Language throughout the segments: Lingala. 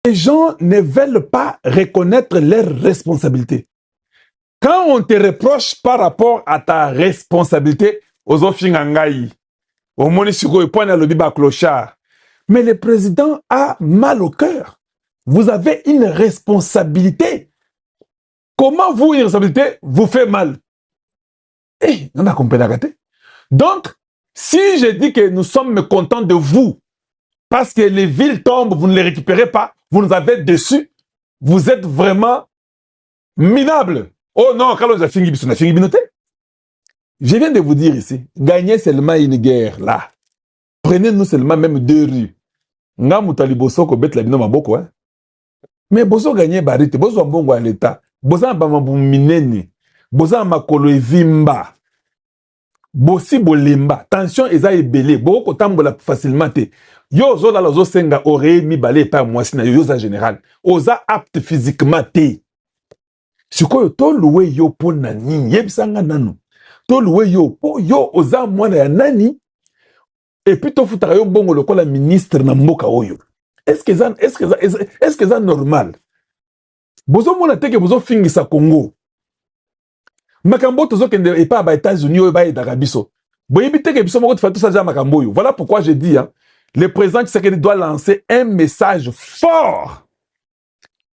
Les gens ne veulent pas reconnaître leurs responsabilités. Quand on te reproche par rapport à ta responsabilité, aux Ofingangaï, au Monisiko et Point à l'Obiba Clochard, mais le président a mal au cœur. Vous avez une responsabilité. Comment vous, une responsabilité, vous fait mal? Eh, on a compris la gâté. Donc, si je dis que nous sommes mécontents de vous, parce que les villes tombent, vous ne les récupérez pas, vous nous avez dessus, vous êtes vraiment minables. Oh non, quand on a fini, on a fini binoté. Je viens de vous dire ici, gagnez seulement une guerre, là. Prenez-nous seulement même 2 rues. Nga mutali boso ko bet la bino maboko, hein. Mais boso gagner barite, boso bongo à l'état. Boso bamambu minene. Boso makolo evimba. Bosi bolemba. Tension eza ebele. Boko tambola facilement te. Yo zo la zo senga ore mi balé pa mwasi na yo za général. Oza apte physiquement te. Sikoyo to loué yo po nani, yebisanga nanu. To loué yo po yo oza mwana ya nani. Et puis to futara yo bongo lokola ministre na mboka oyo. Est-ce que ça normal? Bozo mona teke bozo fingisa Congo. Makambo tozo kende et pas ba États-Unis ou ba Dagabiso. Boyebi teke biso moko tfa tout ça makambo yo. Voilà pourquoi je dis hein, le président Tshisekedi doit lancer un message fort,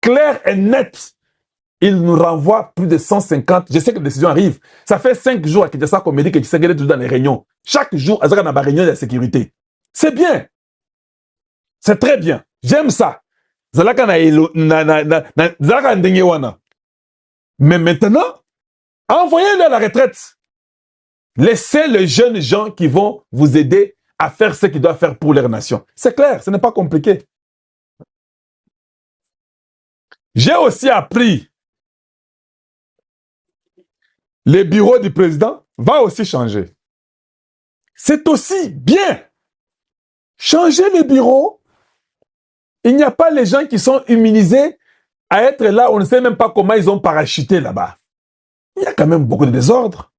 clair et net. Il nous renvoie plus de 150. Je sais que la décision arrive. Ça fait 5 jours à Kinshasa qu'on me dit que Tshisekedi est toujours dans les réunions. Chaque jour, Azaka n'a pas réunion de la sécurité. C'est bien. C'est très bien. J'aime ça. Mais maintenant, envoyez-le à la retraite. Laissez les jeunes gens qui vont vous aider à faire ce qu'ils doivent faire pour leur nation. C'est clair, ce n'est pas compliqué. J'ai aussi appris le bureau du président va aussi changer. C'est aussi bien. Changer le bureau. Il n'y a pas les gens qui sont immunisés à être là. On ne sait même pas comment ils ont parachuté là-bas. Il y a quand même beaucoup de désordre.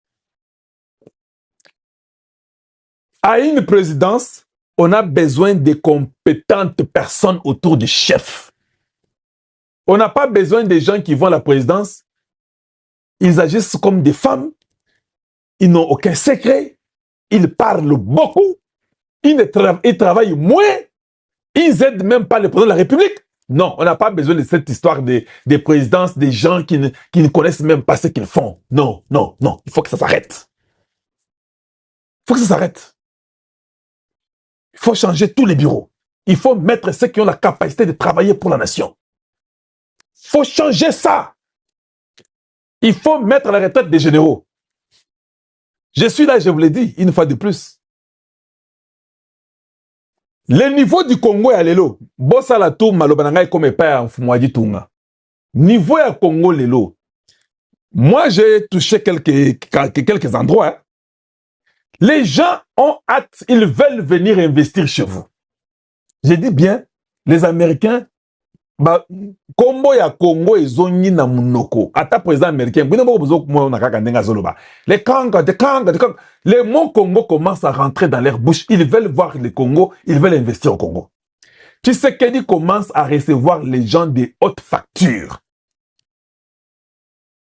À une présidence, on a besoin de compétentes personnes autour du chef. On n'a pas besoin des gens qui vont à la présidence. Ils agissent comme des femmes. Ils n'ont aucun secret. Ils parlent beaucoup. Ils travaillent moins. Ils n'aident même pas le président de la République. Non, on n'a pas besoin de cette histoire des présidences, des gens qui ne connaissent même pas ce qu'ils font. Non, non, non. Il faut que ça s'arrête. Il faut que ça s'arrête. Il faut changer tous les bureaux. Il faut mettre ceux qui ont la capacité de travailler pour la nation. Il faut changer ça. Il faut mettre à la retraite des généraux. Je suis là, je vous l'ai dit, une fois de plus. Le niveau du Congo est à l'élo. Bossa la tour malobananga comme pas en fumouadi tunga. Niveau à Congo l'élo. Moi, j'ai touché quelques endroits. Hein. Les gens ont hâte, ils veulent venir investir chez vous. J'ai dit bien, les Américains, bah, Combo ya Congo et zoni na munoko. Ata président américain, les mots Congo commencent à rentrer dans leur bouche. Ils veulent voir le Congo, ils veulent investir au Congo. Tshisekedi commence à recevoir les gens des hautes factures.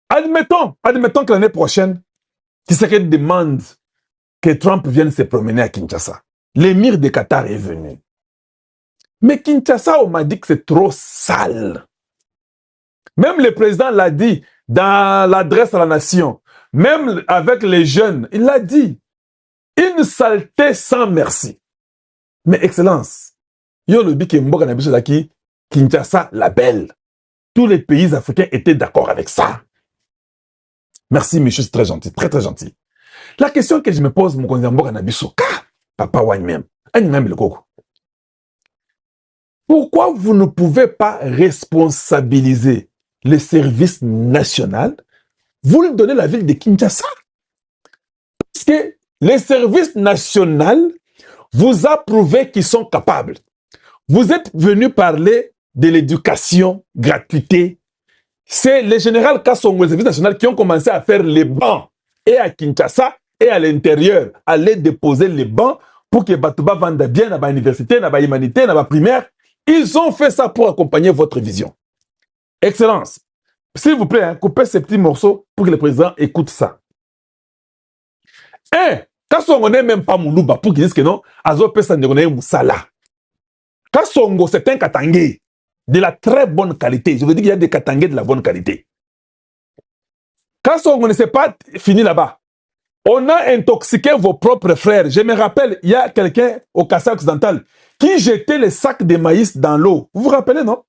Admettons que l'année prochaine, Tshisekedi demande que Trump vienne se promener à Kinshasa. L'émir de Qatar est venu. Mais Kinshasa, on m'a dit que c'est trop sale. Même le président l'a dit dans l'adresse à la nation. Même avec les jeunes, il l'a dit. Une saleté sans merci. Mais excellence, yo le bik mboka na biso daki Kinshasa la belle. Tous les pays africains étaient d'accord avec ça. Merci monsieur, c'est très gentil, très très gentil. La question que je me pose mon konzi mboka na biso, papa wany même, ani même le koko. Pourquoi vous ne pouvez pas responsabiliser le service national? Vous lui donnez la ville de Kinshasa. Parce que le service national vous a prouvé qu'ils sont capables. Vous êtes venu parler de l'éducation, gratuité. C'est le général Kassongo, le service national, qui ont commencé à faire les bancs. Et à Kinshasa, et à l'intérieur, aller déposer les bancs pour que Batouba vende bien à l'université, à l'humanité, à la primaire. Ils ont fait ça pour accompagner votre vision. Excellence, s'il vous plaît, hein, coupez ces petits morceaux pour que le président écoute ça. Kassongo n'est même pas Moulouba pour qu'ils disent que non, Azo Pesa n'est Moussala. Kassongo, c'est un Katangé de la très bonne qualité. Je veux dire qu'il y a des Katangés de la bonne qualité. Kassongo ne s'est pas fini là-bas. On a intoxiqué vos propres frères. Je me rappelle, il y a quelqu'un au Kassai occidental qui jetait les sacs de maïs dans l'eau. Vous vous rappelez, non?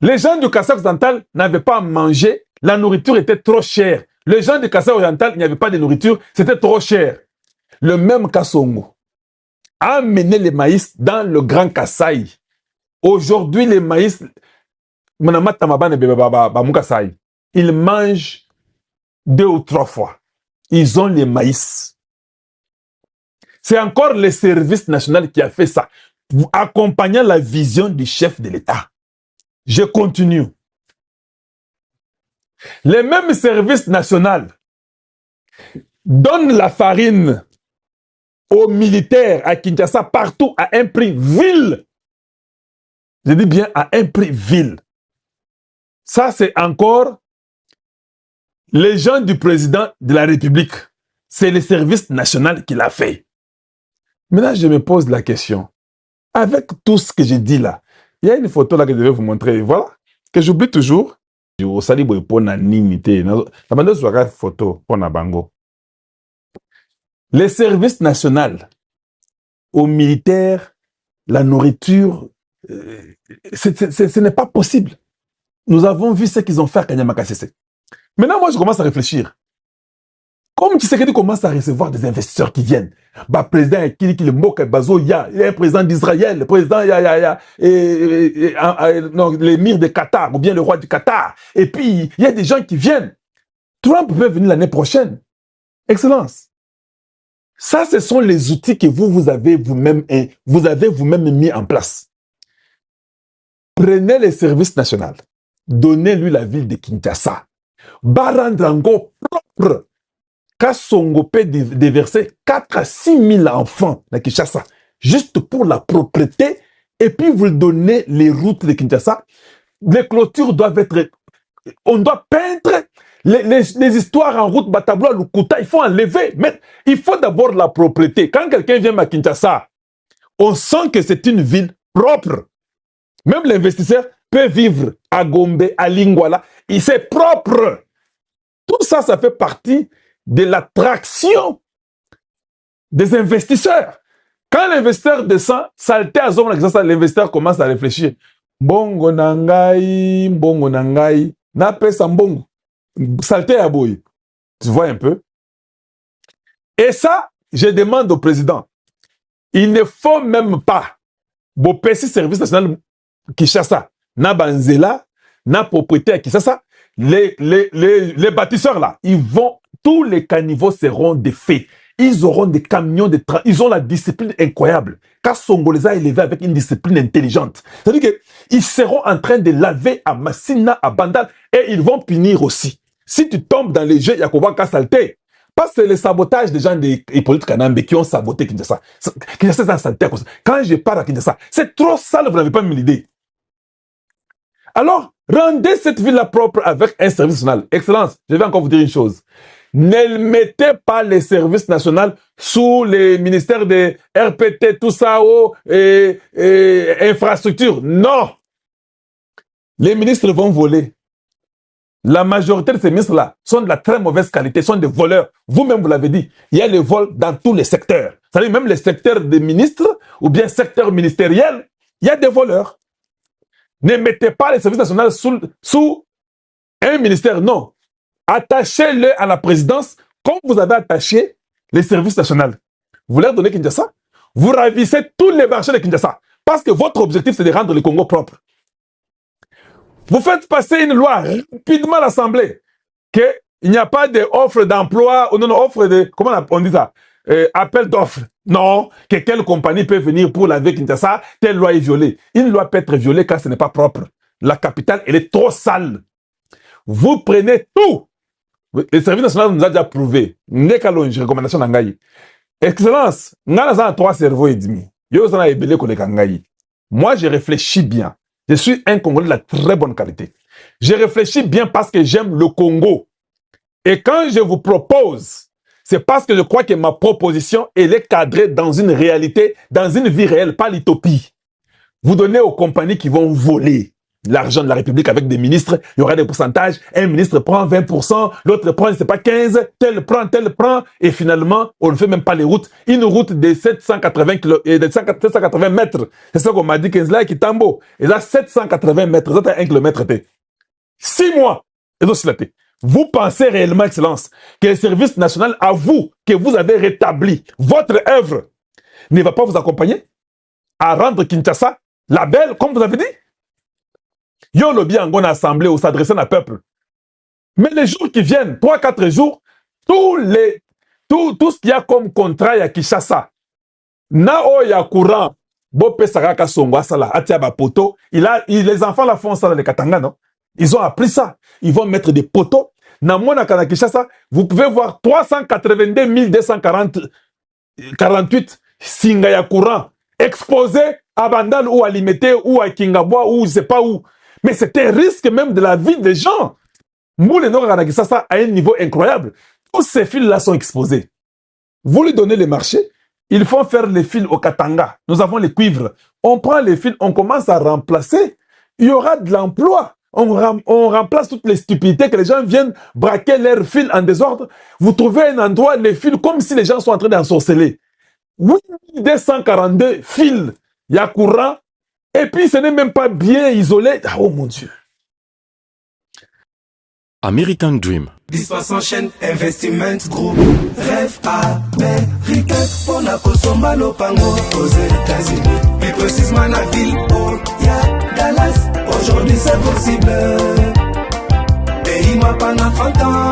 Les gens du Kassai occidental n'avaient pas à manger. La nourriture était trop chère. Les gens du Kassai oriental, il n'y avait pas de nourriture. C'était trop cher. Le même Kassongo a amené les maïs dans le Grand Kassai. Aujourd'hui, les maïs, ils mangent 2 ou 3 fois. Ils ont les maïs. C'est encore le service national qui a fait ça, accompagnant la vision du chef de l'État. Je continue. Les mêmes services nationaux donnent la farine aux militaires à Kinshasa partout à un prix vil. Je dis bien à un prix vil. Ça, c'est encore les gens du président de la République. C'est le service national qui l'a fait. Maintenant, je me pose la question. Avec tout ce que j'ai dit là, il y a une photo là que je vais vous montrer. Voilà, que j'oublie toujours. Les services nationaux aux militaires, la nourriture, ce n'est pas possible. Nous avons vu ce qu'ils ont fait à Kanyama Sese. Maintenant, moi, je commence à réfléchir. Comme Tshisekedi commence à recevoir des investisseurs qui viennent, bah, président le Moka Bazo, il y a un président d'Israël, le président, l'émir de Qatar, ou bien le roi du Qatar, et puis il y a des gens qui viennent. Trump peut venir l'année prochaine. Excellence. Ça, ce sont les outils que vous avez vous-même mis en place. Prenez les services nationaux, donnez-lui la ville de Kinshasa, Barandrango propre. Kassongo peut déverser 4 à 6 000 enfants à Kinshasa, juste pour la propreté, et puis vous donnez les routes de Kinshasa. Les clôtures doivent être... On doit peindre les histoires en route, Batablo, Lukuta, il faut enlever. Mais il faut d'abord la propreté. Quand quelqu'un vient à Kinshasa, on sent que c'est une ville propre. Même l'investisseur peut vivre à Gombe, à Lingwala, et c'est propre. Tout ça, ça fait partie de l'attraction des investisseurs. Quand l'investisseur descend, saleté à zone, l'investisseur commence à réfléchir. Bongo nangai, na pesa mbongo. Saleté à boy. Tu vois un peu? Et ça, je demande au président, il ne faut même pas bopesi service national Kinshasa, na banzela, na propriété à Kinshasa, les bâtisseurs là, ils vont, tous les caniveaux seront défaits. Ils auront des camions de train. Ils ont la discipline incroyable. Kassongo les a élevés avec une discipline intelligente. C'est-à-dire qu'ils seront en train de laver à Massina, à Bandal, et ils vont punir aussi. Si tu tombes dans les jeux, il y a qu'on va salter. Parce que c'est le sabotage des gens des Hippolyte Kanambe qui ont saboté Kinshasa. Kinshasa, c'est un saleté. Quand je pars à Kinshasa, c'est trop sale, vous n'avez pas mis l'idée. Alors, rendez cette ville-là propre avec un service national. Excellence, je vais encore vous dire une chose. Ne mettez pas les services nationaux sous les ministères de RPT, tout ça, infrastructure. Non! Les ministres vont voler. La majorité de ces ministres-là sont de la très mauvaise qualité, sont des voleurs. Vous-même, vous l'avez dit, il y a les vols dans tous les secteurs. C'est-à-dire même les secteurs des ministres ou bien secteurs ministériels, il y a des voleurs. Ne mettez pas les services nationaux sous un ministère, non. Attachez-le à la présidence comme vous avez attaché les services nationaux. Vous leur donnez Kinshasa, vous ravissez tous les marchés de Kinshasa. Parce que votre objectif, c'est de rendre le Congo propre. Vous faites passer une loi rapidement à l'Assemblée qu'il n'y a pas d'offre d'emploi, ou non, offre de, comment on dit ça, appel d'offres. Non, que quelle compagnie peut venir pour laver Kinshasa, telle loi est violée. Une loi peut être violée quand ce n'est pas propre. La capitale, elle est trop sale. Vous prenez tout. Le service national nous a déjà prouvé. Nekalonji, recommandation d'Angaï. Excellence, nous avons 3 cerveaux et demi. Yo, ça a ébélé qu'on est Kangaï. Moi, je réfléchis bien. Je suis un Congolais de la très bonne qualité. Je réfléchis bien parce que j'aime le Congo. Et quand je vous propose, c'est parce que je crois que ma proposition, elle est cadrée dans une réalité, dans une vie réelle, pas l'utopie. Vous donnez aux compagnies qui vont voler l'argent de la République avec des ministres, il y aura des pourcentages, un ministre prend 20%, l'autre prend, je ne sais pas, 15%, tel prend, et finalement, on ne fait même pas les routes. Une route de 780 mètres, c'est ça qu'on m'a dit, 15 là, qui tambo, et là, 780 mètres, ça, 1 kilomètre, 6 mois, et donc, c'est vous pensez réellement, Excellence, que le service national avoue que vous avez rétabli votre œuvre ne va pas vous accompagner à rendre Kinshasa la belle, comme vous avez dit? Yo le bien en assemblée ou s'adresser à peuple. Mais les jours qui viennent, 3-4 jours, tout ce qu'il y a comme contrat à Kinshasa, na o ya courant, Bopé Saraka Songo Sala, Atia Poto, les enfants la font ça dans les Katanga, non? Ils ont appris ça. Ils vont mettre des poteaux. Na Mona Kinshasa, vous pouvez voir 382 248 Singaya courant exposés à Bandal ou à Limité ou à Kingabwa ou je ne sais pas où. Mais c'est un risque même de la vie des gens. Moule Nord Kinshasa à un niveau incroyable. Tous ces fils-là sont exposés. Vous lui donnez les marchés, ils font faire les fils au Katanga. Nous avons les cuivres. On prend les fils, on commence à remplacer. Il y aura de l'emploi. On remplace toutes les stupidités que les gens viennent braquer leurs fils en désordre. Vous trouvez un endroit, les fils, comme si les gens sont en train d'ensorceler. 8242 fils, il y a courant, et puis ce n'est même pas bien isolé. Oh mon Dieu. American Dream. Dispassant chaîne Investiment Group. Rêve américain pour la Kosomba Lopango aux États-Unis. Plus précisément la ville où il y a Dallas. Aujourd'hui c'est possible. Pays m'a pas 30 ans.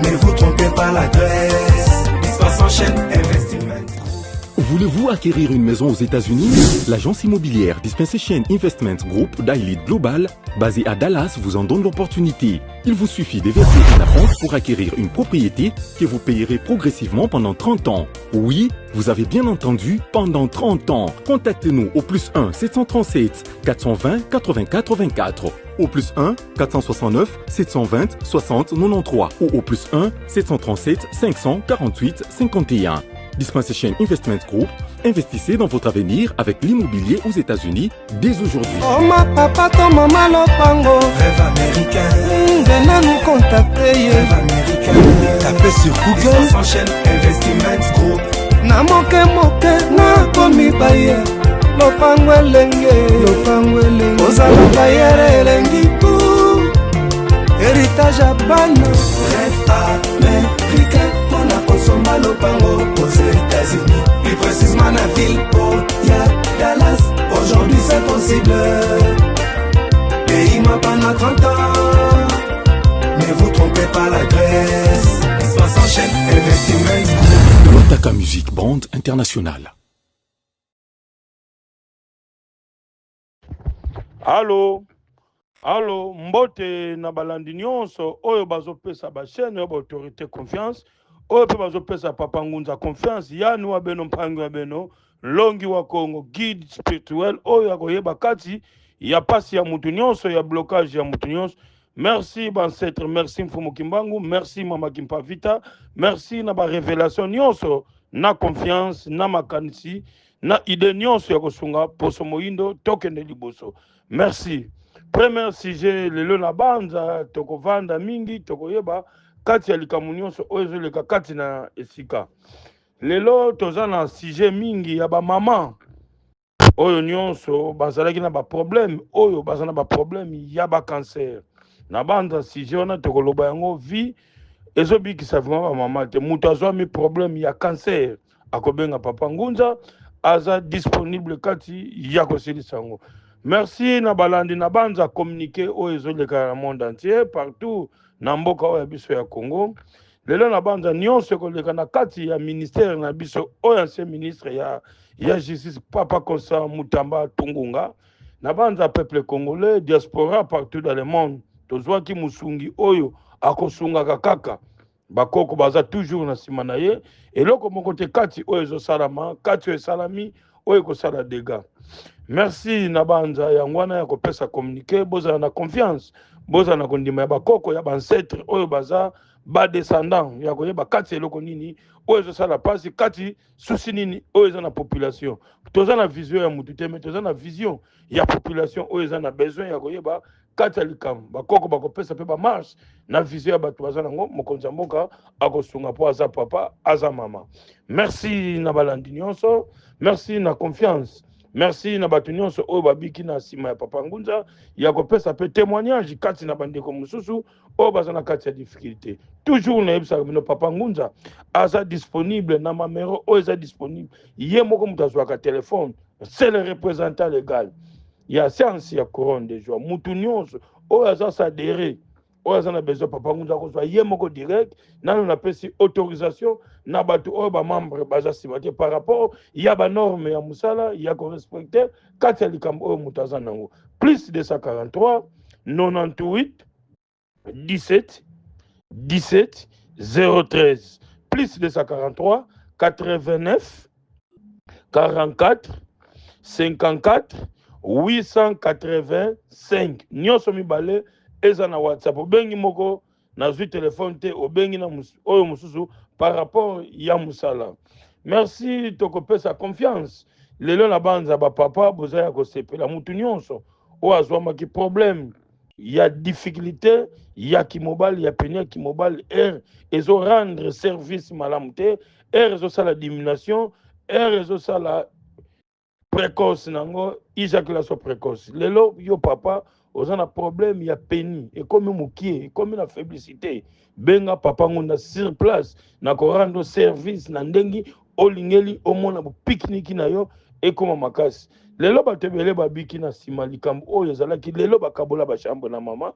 Ne vous trompez pas l'adresse. Dispassant chaîne Investiment Group. Voulez-vous acquérir une maison aux États-Unis? L'agence immobilière Dispensation Investment Group d'Elite Global, basée à Dallas, vous en donne l'opportunité. Il vous suffit de verser une avance pour acquérir une propriété que vous payerez progressivement pendant 30 ans. Oui, vous avez bien entendu, pendant 30 ans. Contactez-nous au +1 737 420 84 24, au +1 469 720 60 93 ou au +1 737 548 51. Dispensation Investment Group, investissez dans votre avenir avec l'immobilier aux États-Unis dès aujourd'hui. Oh ma papa, ton maman Lopango. Rêve américain. Venez nous contacter. Rêve américain. Tapez sur Google. Dispensation Investment Group. Na moke na komi baye. Lopango elenge. Ozala bayere elengi pou. Héritage à bana. Rêve américain. Kosomba Lopango aux États-Unis, plus précisément la ville où il y a Dallas. Aujourd'hui c'est possible. Pays m'a pas 30 ans. Ne vous trompez pas l'adresse. Dispassant chaîne Investiment. Lotaka Music Brand International. Allô, mbote na balandi nyonso oyo bazopesa ba chaîne oyo ba autorité confiance. Oyo pe bazopesa Papa Ngunza confiance yani wa beno mpango wa beno longi wa Congo guide spirituel oyo akoyeba kati ya pasi ya mutu nyonso ya blocage ya mutu nyonso. Merci ancêtre, merci Mfumu Kimbangu, merci Mama Kimpavita, merci na ba révélation nyonso na confiance na makanisi na ide nyonso ya kosunga poso moindo tokende liboso. Merci. Premier sujet lelo na banza tokovanda mingi tokoyeba kati ya likamu nyonso oyo ezoleka kati na esika. Lelo toza na sujet mingi ya ba mama oyo nyonso bazalaki na ba problème oyo bazana ba problème ya ba cancer. Na banda sujet wana tokoloba yango vie ezobikisa vraiment ba mama te mutu azwami problème ya cancer akobenga Papa Ngunza aza disponible kati ya kosilisa yango. Merci na balandi na banza communiquer oyo ezoleka na monde entier partout na mboka oyo ya biso ya Congo. Lelo na banza nyonso koleka na kati ya ministère na biso oyo ancien ministre ya justice Papa Kosa Mutamba Tungunga. Na banza peuple congolais diaspora partout dans le monde tozwaki musungi oyo akosungaka kaka bakoko baza toujours na sima na ye eloko moko te kati oyo ezosalama kati oyo esalami oyo ekosala dégâts. Merci na banza yango wana ya kopesa communiqué bozala na confiance bozala na kondima ya bakoko ya bancetre oyo baza badescendant ya koyeba kati eloko nini oyo ezosala mpasi kati susi nini oyo eza na population toza na vision ya mutu te me toza na vision ya population oyo eza na besoin ya koyeba kati ya likambo bakoko bakopesa mpe bamarshe na vision ya bato baza nango mokonzi ya mboka akosunga mpo aza papa aza mama. Merci na balandi nyonso, merci na confiance, merci na bato nyonso oyo babiki na nsima ya papa Ngunza ya kopesa mpe témoignage kati na bandeko mosusu oyo baza na kati ya difficulté. Toujours nayebisaka bino papa Ngunza aza disponible na mamero oyo eza disponible ye moko moto azwaka telefone, c'est le représentant légal ya séance ya couronne de joie mutu nyonso oyo aza sadere oyo aza na besoin papa Ngunza akozwa ye moko direct nano napesi autorisation na bato oyo bamembre baza nsima te par rapport ya banorme ya mosala ya korespecte kati ya likambo oyo moto aza nango plus 243 98 17 17 013 plus 243 89 44 54 885 nyonso mibale eza na WhatsApp obengi moko na zwi telefone te obengi na oyo mosusu par rapport ya musala. Merci tokopesa confiance lelo na banza bapapa boza ya kosepela mutu nyonso oyo azwamaki problème ya difficulté ya kimobali ya peni ya kimobali r ezo rendre service malamu te r ezosala diminution r ezosala précoce nango éjaculation précoce lelo yo papa oza na problème ya peni ekomi mokie ekomi na faiblité benga papa Ngunza sur place na korando service na ndengi olingeli omona bopikniki na yo ekoma makasi lelo bato ebele babiki na nsima likambo oyo ezalaki lelo bakabola bachambre na mama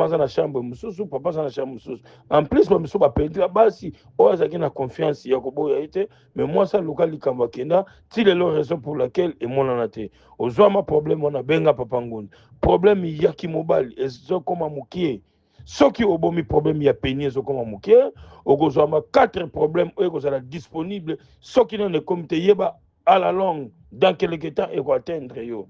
aza na chambre mosusu papa aza na chambre mosusu en plus bamiso bapentira basi oyo azalaki na confiance ya koboya ye te mais mwasi aluka likambo akenda ti lelo raison pour laquelle emonana te ozwama problème wana benga papa Ngunza problème ya kimobali ezokoma mokie soki obomi problème ya peni ezokoma mokie okozwama 4 problème oyo ekozala disponible soki nano ekomi te yeba à la longue dans quelque temps et quoi atteindre yo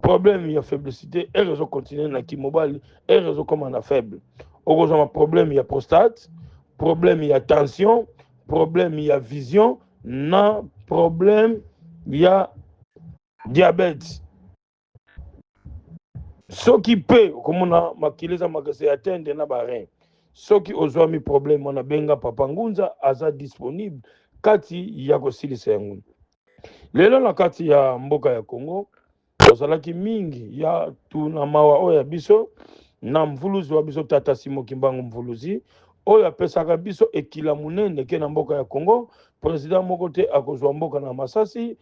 problème ya faiblesse et réseau continuer na kimobali et réseau comme on a faible okozama problème ya prostate problème ya tension problème ya vision na problème ya diabète soki pe komona makileza makase atteindre na barein soki ozwami problème wana benga papa Ngunza aza disponible kati ya kosilisa yango lelo na kati ya mboka ya Congo ozalaki mingi ya tuna mawa oyo ya biso na mvuluzi wa biso tata Simo Kimbangu mvuluzi oyo apesaka biso ekila munene ke na mboka ya Congo président moko te akozwa mboka na masasi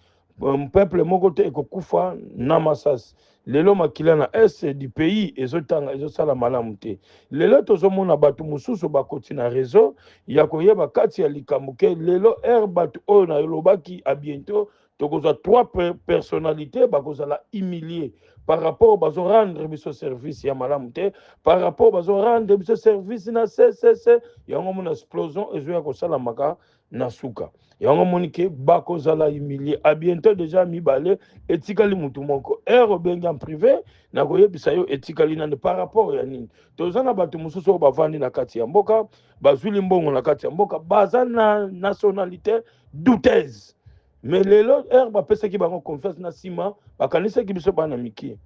peuple moko te ekokufa na masasi lelo makila na est du pays ezotanga ezosala malamu te lelo tozomona bato mosusu bakoti na réseau ya koyeba kati ya likambo ke lelo bato oyo na yolobaki a bientôt tokozwa 3 personnalités bakozala humilié par rapport bazo rendre biso service ya malamu te par rapport bazo rendre biso service na CCC yango mona explosion ezoya kosalamaka na suka yango monike bakozala humilié a bientôt déjà mibale etikali mutu moko obengi en privé na koyebisa yo etikali nane par rapport ya nini tozana bato mosusu oyo bavandi na kati ya mboka bazwili mbongo na kati ya mboka baza na nationalité douteuse mais lelo bapesaki bango confiance na nsima bakanisaki biso bana mike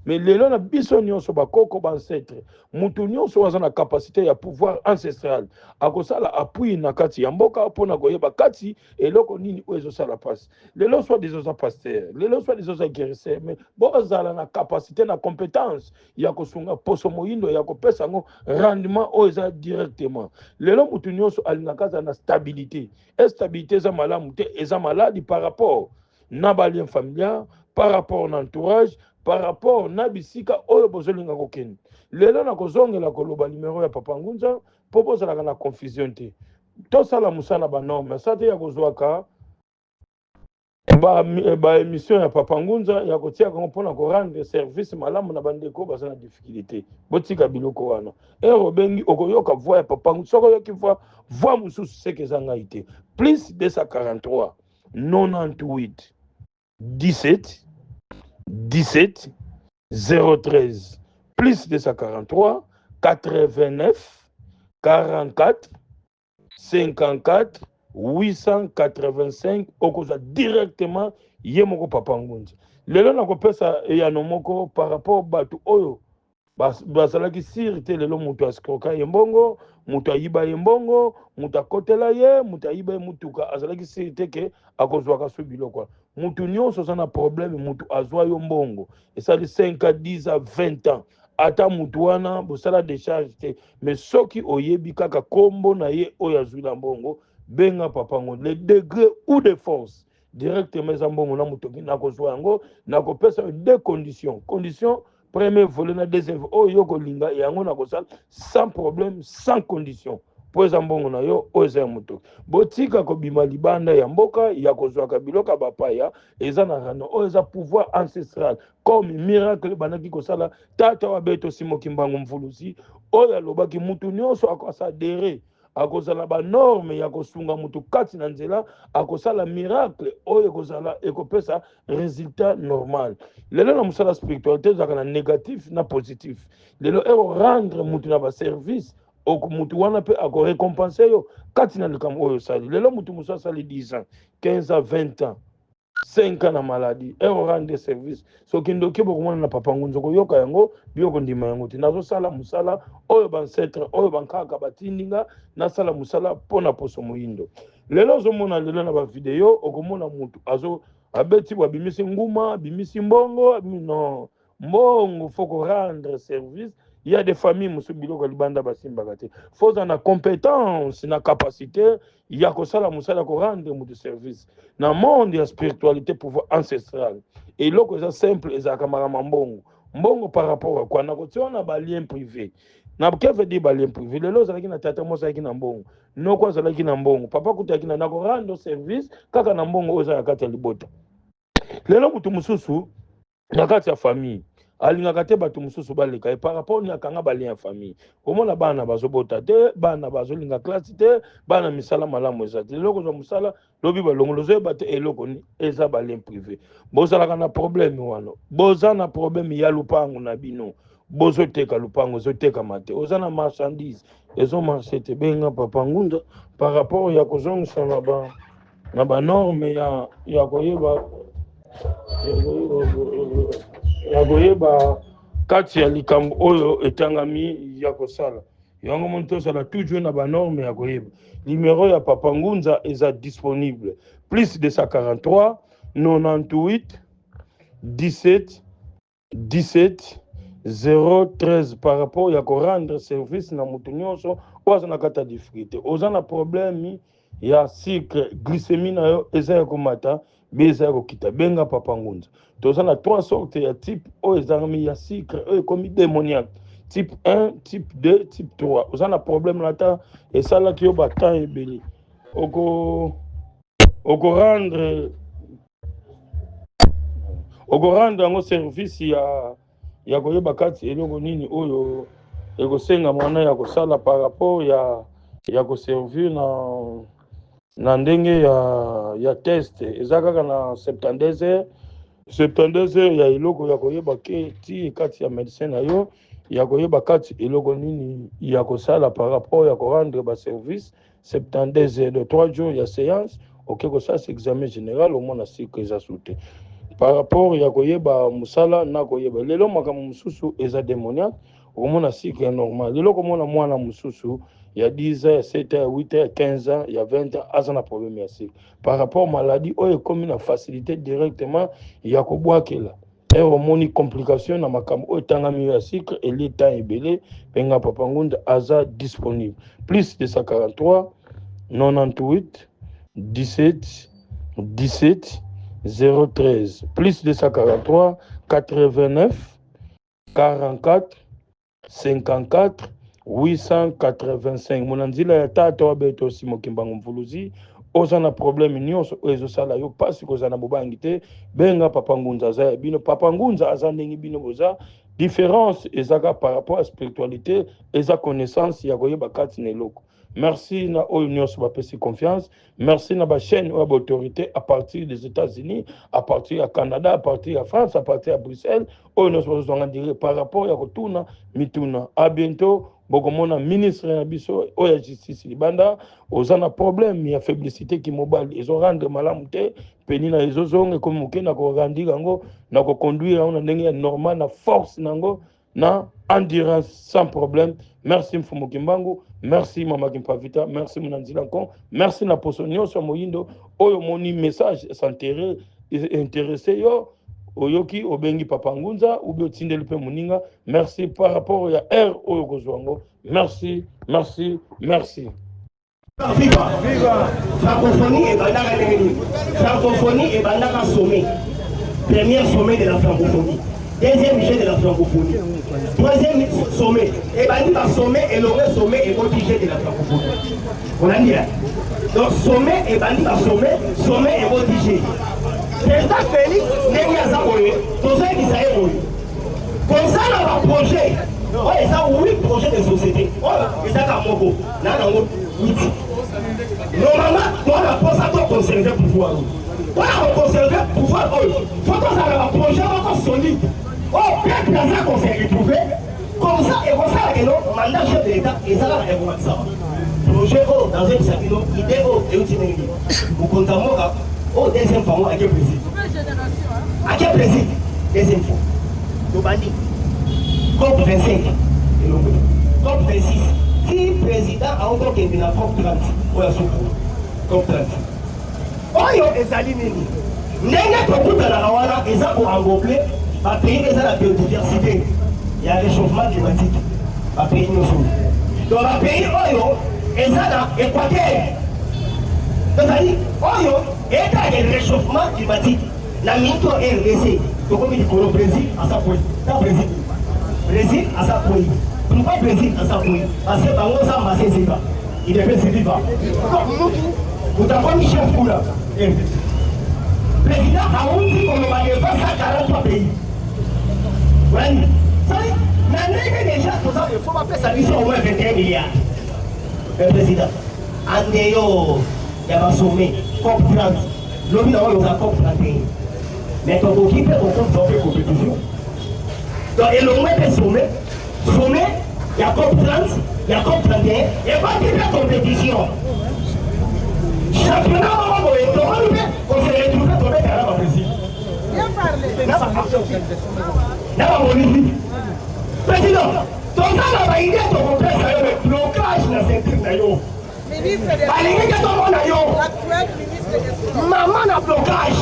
mais lelo na biso nyonso bakoko bancetre mutu nyonso aza na capacité ya pouvoir ancestral akosala appui na kati ya mboka mpona koyeba kati eloko nini oyo ezosala pasi lelo soit des oza pasteur lelo soit des oza guérisseur mais bozala na capacité na compétence ya kosunga poso moyindo ya kopesa yango rendement oyo eza directement lelo mutu nyonso alingaka aza na stabilité stabilité eza malamu te eza maladi par rapport na balien familial par rapport na entourage par rapport na bisika oyo bozolinga kokende lelo na kozongela koloba numéro ya papa Ngunza po bozalaka na confusion te tosala musala banorme sa te ya kozwaka émission ya papa Ngunza ya kotia kango mpona korendre service malamu na bandeko baza na difficulté botika biloko wana obengi okoyoka voix ya papa Ngunza soko yoki voix mosusu seke eza ngai te plus 243 98 17 17 013 plus 243 89 44 54 885 okoza directement ye moko Papa Ngunza. Lelo na kopesa ya nomoko par rapport batu oyo basalaki sirte lelo mutu askroka yembongo, mutu ayiba yembongo, mutu akotela ye, mutu ayiba ye mutuka azalaki sirte ke akozwaka so biloko. Mutu nyonso aza na problème, mutu azwa yo mbongo esali 5 à 10 à 20 ans ata mutu wana bosala décharge te, mais soki oyebi kaka kombo na ye oyo azwi na mbongo benga Papa Ngunza. Le degré ou de force directement eza mbongo na mutu na kozwa yango na kopesa deux conditions. Premier volet na deuxième volet oyo kolinga yango na kosala sans problème, sans condition. Po eza mbongo na yo oyo eza ya mutu botika kobima libanda ya mboka ya kozwaka biloko bapaya eza na rano oyo eza pouvoir ancestral comme miracle banaki kosala tata wa beto Simo Kimbangu Mvuluzi oyo alobaki mutu nyonso akosadere akozala ba norme ya kosunga mutu kati na nzela akosala miracle oyo kozala ekopesa résultat normal. Lelo na musala spiritualité zaka na négatif na positif. Lelo rendre mutu na ba service oku mutu wana pe ako récompenser yo kati na likambo oyo sali. Lelo mutu musa sali 10 ans, 15 ans, 20 ans. 5 ans na maladie rendre service soki ndoki bokomona na Papa Ngunza koyoka yango bioko ndima yango te nazosala musala oyo bancetre oyo bankaka batindinga nasala musala pona poso moyindo. Lelo ozomona lelo na bavideo okomona mutu azo abeti babimisi nguma abimisi mbongo non mbongo faut rendre service. Il y a des familles musu biloko libanda basimbaka te faut na compétence na capacité ya kosala musala ko rendre mutu service na monde ya spiritualité pouvoir ancestral et loko eza simple ezaka makama mbongo par rapport à quoi na kotiona ba lien privé na que veut dire ba lien privé lelo zalaki na tata mosa yaki na mbongo noko zalaki na mbongo papa kutaki na ko rendre service kaka na mbongo oza ya kati ya libota. Lelo mutu mususu na kati ya famille alingaka te bato mususu baleka et par rapport ni akanga balien ya famille omona bana bazobota te bana bazolinga classe te bana misala malamu eza te eloko za musala lobi balongolo zoyeba te eloko ni eza balien privé bozalaka na problème wana boza na problème ya lupango na bino bozoteka lupango ezotekama te oza na marchandise ezomarche te benga Papa Ngunza par rapport ya kozongisa na banorme ya koyeba ya koyeba kati ya likambo oyo etangami ya kosala yango moto osala toujours na banorme ya koyeba. Numéro ya Papa Ngunza eza disponible plus 243 98 17 17 013 par rapport ya ko rendre service na mutu nyonso oza na kata difficulté oza na problème ya sucre glycémie na yo eza ya komata beza ya kokita benga Papa Ngunza. Toza na 3 sortes ya type oyo ezangami ya sucre oyo ekomi démoniaque type 1 type 2 type 3 oza na problème na ta esalaki yo batemps ebele oko rendre yango service ya koyeba kati eloko nini oyo ekosenga mwana ya kosala par rapport ya koservir na ndenge ya test eza kaka na 72 heures ya eloko ya koyeba ke ti kati ya médecin na yo ya koyeba kati eloko nini ya kosala par rapport ya korendre ba service 72 heures de 3 jours ya séance oke kosala examen général omona cycle eza sute par rapport ya koyeba musala na koyeba lelo makambo mususu eza démoniaque okomona cycle normal lelo komona mwana mususu ya 10 ans, 7 ans, 8 ans, 15 ans, il y a 20 ans, il y a un problème ici. Par rapport à la maladie, il y a comme une facilité directement, il y a une complication dans ma cam, il y a un cycle et l'état est belé, Benga Papa Ngunza aza disponible. Plus de 143, 98, 17, 17, 013. Plus de 143, 89, 44, 54, 885. Monanzila ya tata wa beto Simo Kimbangu Mvuluzi oza na problème nyonso ezo sala yo pasi koza na bobangi te benga Papa Ngunza za bino Papa Ngunza aza ndenge bino boza différence ezaka par rapport à spiritualité eza connaissance ya koyeba kati na eloko merci na Union sur confiance, merci na ba chaîne ou autorité à partir des États-Unis, à partir du Canada, à partir de France, à partir de Bruxelles, Union sur par rapport à Rotuna, Mituna. À bientôt. Bokomona ministre na biso oya justice libanda ozana problème ya faiblesse qui mobile ils ont rendre malamute peni na ezozonga comme okena ko rendre yango na ko conduire on ndenge normal na force nango na endurance sans problème. Merci Mfumu Kimbangu, merci Mama Kimpavita, merci Munanzila Nkon, merci na posonio sur moyindo oyo moni message s'intérêt intéressé yo oyoki obengi Papa Ngunza ou bien tindeli pe muninga. Merci par rapport à R oyo kozwango. Merci, merci, merci. Viva, viva. Francophonie et bandaka nengeni. Francophonie et bandaka sommet. Premier sommet de la francophonie. Deuxième jet de la francophonie. Troisième sommet. Et bandaka sommet et le sommet et motigé de la francophonie. On a dit là. Donc sommet et bandaka sommet, sommet et motigé. Président Félix Nengaza Oye, tout ça qui s'est évolué. Comme ça, on a un projet. Oh, et ça, 8 projets de société. Oh, et ça, dans mon go. Là, dans mon outil. Normalement, on a posé à toi conserver le pouvoir. On a conservé le pouvoir. Oh, il faut qu'on ait un projet encore solide. Oh, bien dans ça qu'on s'est retrouvé. Comme ça, et comme ça, le mandat chef de l'État, et ça, là, et voilà ça. Projet, oh, dans un sapino, idée, oh, et où tu n'es pas. Vous comptez moi, oh, deuxième fois, moi, à quel plaisir. À quel plaisir. Deuxième fois. Nous bandits. COP 25. COP 26. Si le président a encore qu'il y a COP 30, on a COP 30. Oyo ezali nini? Ndenge tokuta na wana eza ko englober ba pays eza la biodiversité. Il y a réchauffement climatique. Ba pays nyonso. Donc ba pays oyo eza na équateur. C'est-à-dire oyo eta le réchauffement climatique. La minto RDC. Donc comme il dit le Brésil à sa point. Brésil à sa point. Pourquoi Brésil à sa point? Parce que bango ça massé c'est pas. Il devait se vivre. Donc nous avons mis chef pour là. Le président a dit qu'on va défendre 143 pays. Oui. Ça dit, l'année déjà, il faut appeler sa mission au moins 21 milliards. Le président. Andéo, il y a un sommet, COP 30. L'homme d'abord, il y a COP 31. Mais quand on quitte, on compte dans les compétitions. Donc, et le moins des sommets, il y a COP 30, il y a COP 31, et pas de compétition. Championnat, on s'est retrouvé tombé à la Brésil. Bien parlé. Président, ton temps n'a idée de complexe le blocage dans cette ceinture. L'actuel ministre de maman a blocage.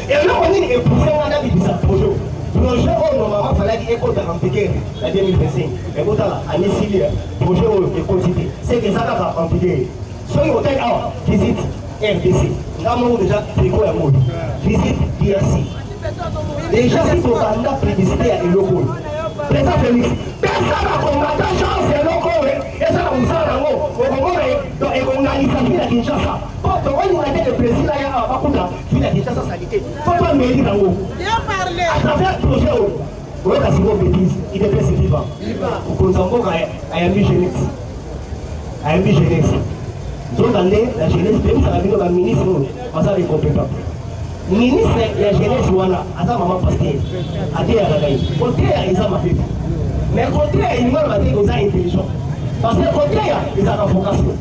Et là, on est époussé, on a dit ça projet. Projet, normalement, il fallait qu'il y ait de remplir la 2025. Mais quand on a décidé, projet, on est continué. C'est que ça va remplir. Soyez au tel A, visite RDC. Nous avons déjà préco la mode. Visite DRC. Déjà, si ton candidat publicité à l'Eloko. Président Félix, personne n'a combattu chance à l'Eloko. Et ça, on s'en a mot. Et on a l'Italie à Kinshasa. Quand on a été le président, il y a un Bakuta, puis la Kinshasa sanité. Faut pas mériter dans l'eau. Bien parlé. À travers le projet, on a cassé vos bêtises. Il est très vivant. Pour qu'on s'en à un jeunesse. À un jeunesse. Donc, la jeunesse, même ça va venir au ministre, on s'en est compétent. Ministre de la jeunesse, voilà, à sa maman pasteur, à dire à la gaïe. Contraire, ils ont ma fille. Mais contraire, ils vont aux intelligents. Parce que contraire, ils ont la vocation.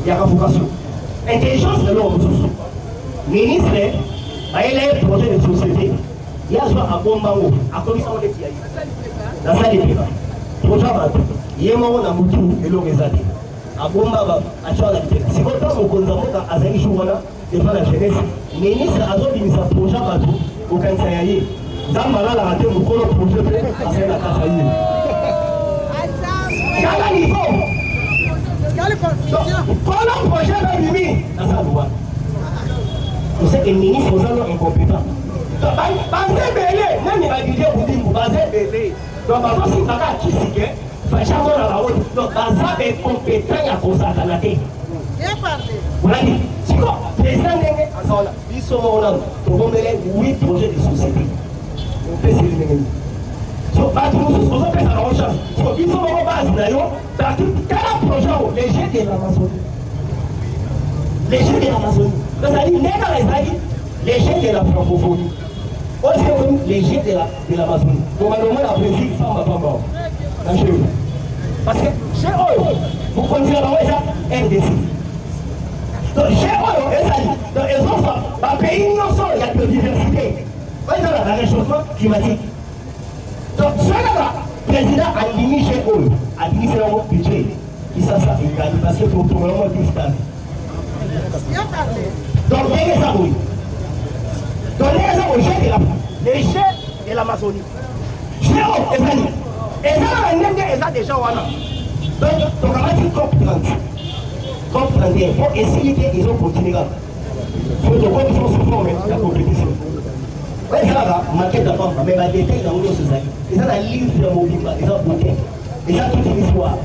Il y a la vocation. Intelligence, c'est l'homme. Ministre, il y a un projet de société. Il y a un bon à commission de TIA. Dans ça, il y a un projet il y a un moment où il y a un abomba achana c'est comme ça qu'on konzamoka azali shugana devant la jeunesse ministre azobimisa projet batu okanisa yaye zambala la raté mukolo projet pe asala la kasa yini kala niveau quelle confusion kola projet ba bimi asa loi on sait que ministre ozalo incompétent bazé belé nani ba dije budimbu bazé belé donc ba si baka kisike Fachamo na la haute, donc baza est compétent à consacrer. Bien parlé. Voilà dit. Si quoi, président Nenge, Azala, ils sont là pour mener 8 projets de société. On peut se les mener. Donc, bato mosusu ozopesa na chance so biso moko base na yo tala projet o les jeux de l'Amazonie les jeux de l'Amazonie tozali ndenge ezali les jeux de la francophonie aussi les jeux de l'Amazonie bomandomo na Brésil pamba na jeu parce que chez oyo bokonzela bango eza RDC donc chez oyo ezali donc ezofa bapays nyonso ya biodiversité oyo na réchauffement climatique. Donc, ce président a limité chez eux, a limité leur budget. Il s'en sort, il gagne parce que pour tout le monde, il Donc, les gens, oui. Donc, les gens, les jets de l'Amazonie. Chez eux, les amis. Et ça, des gens, donc, on va dire comprendre. Comprendre. Pour essayer qu'ils ont continué. Il faut que ils sont souvent la compétition. Oui, ça va, marqué d'abord, mais la détail dans nos sociétés. Ils ont la livre de mouvement, ils ont bloqué. Ils ont toute l'histoire.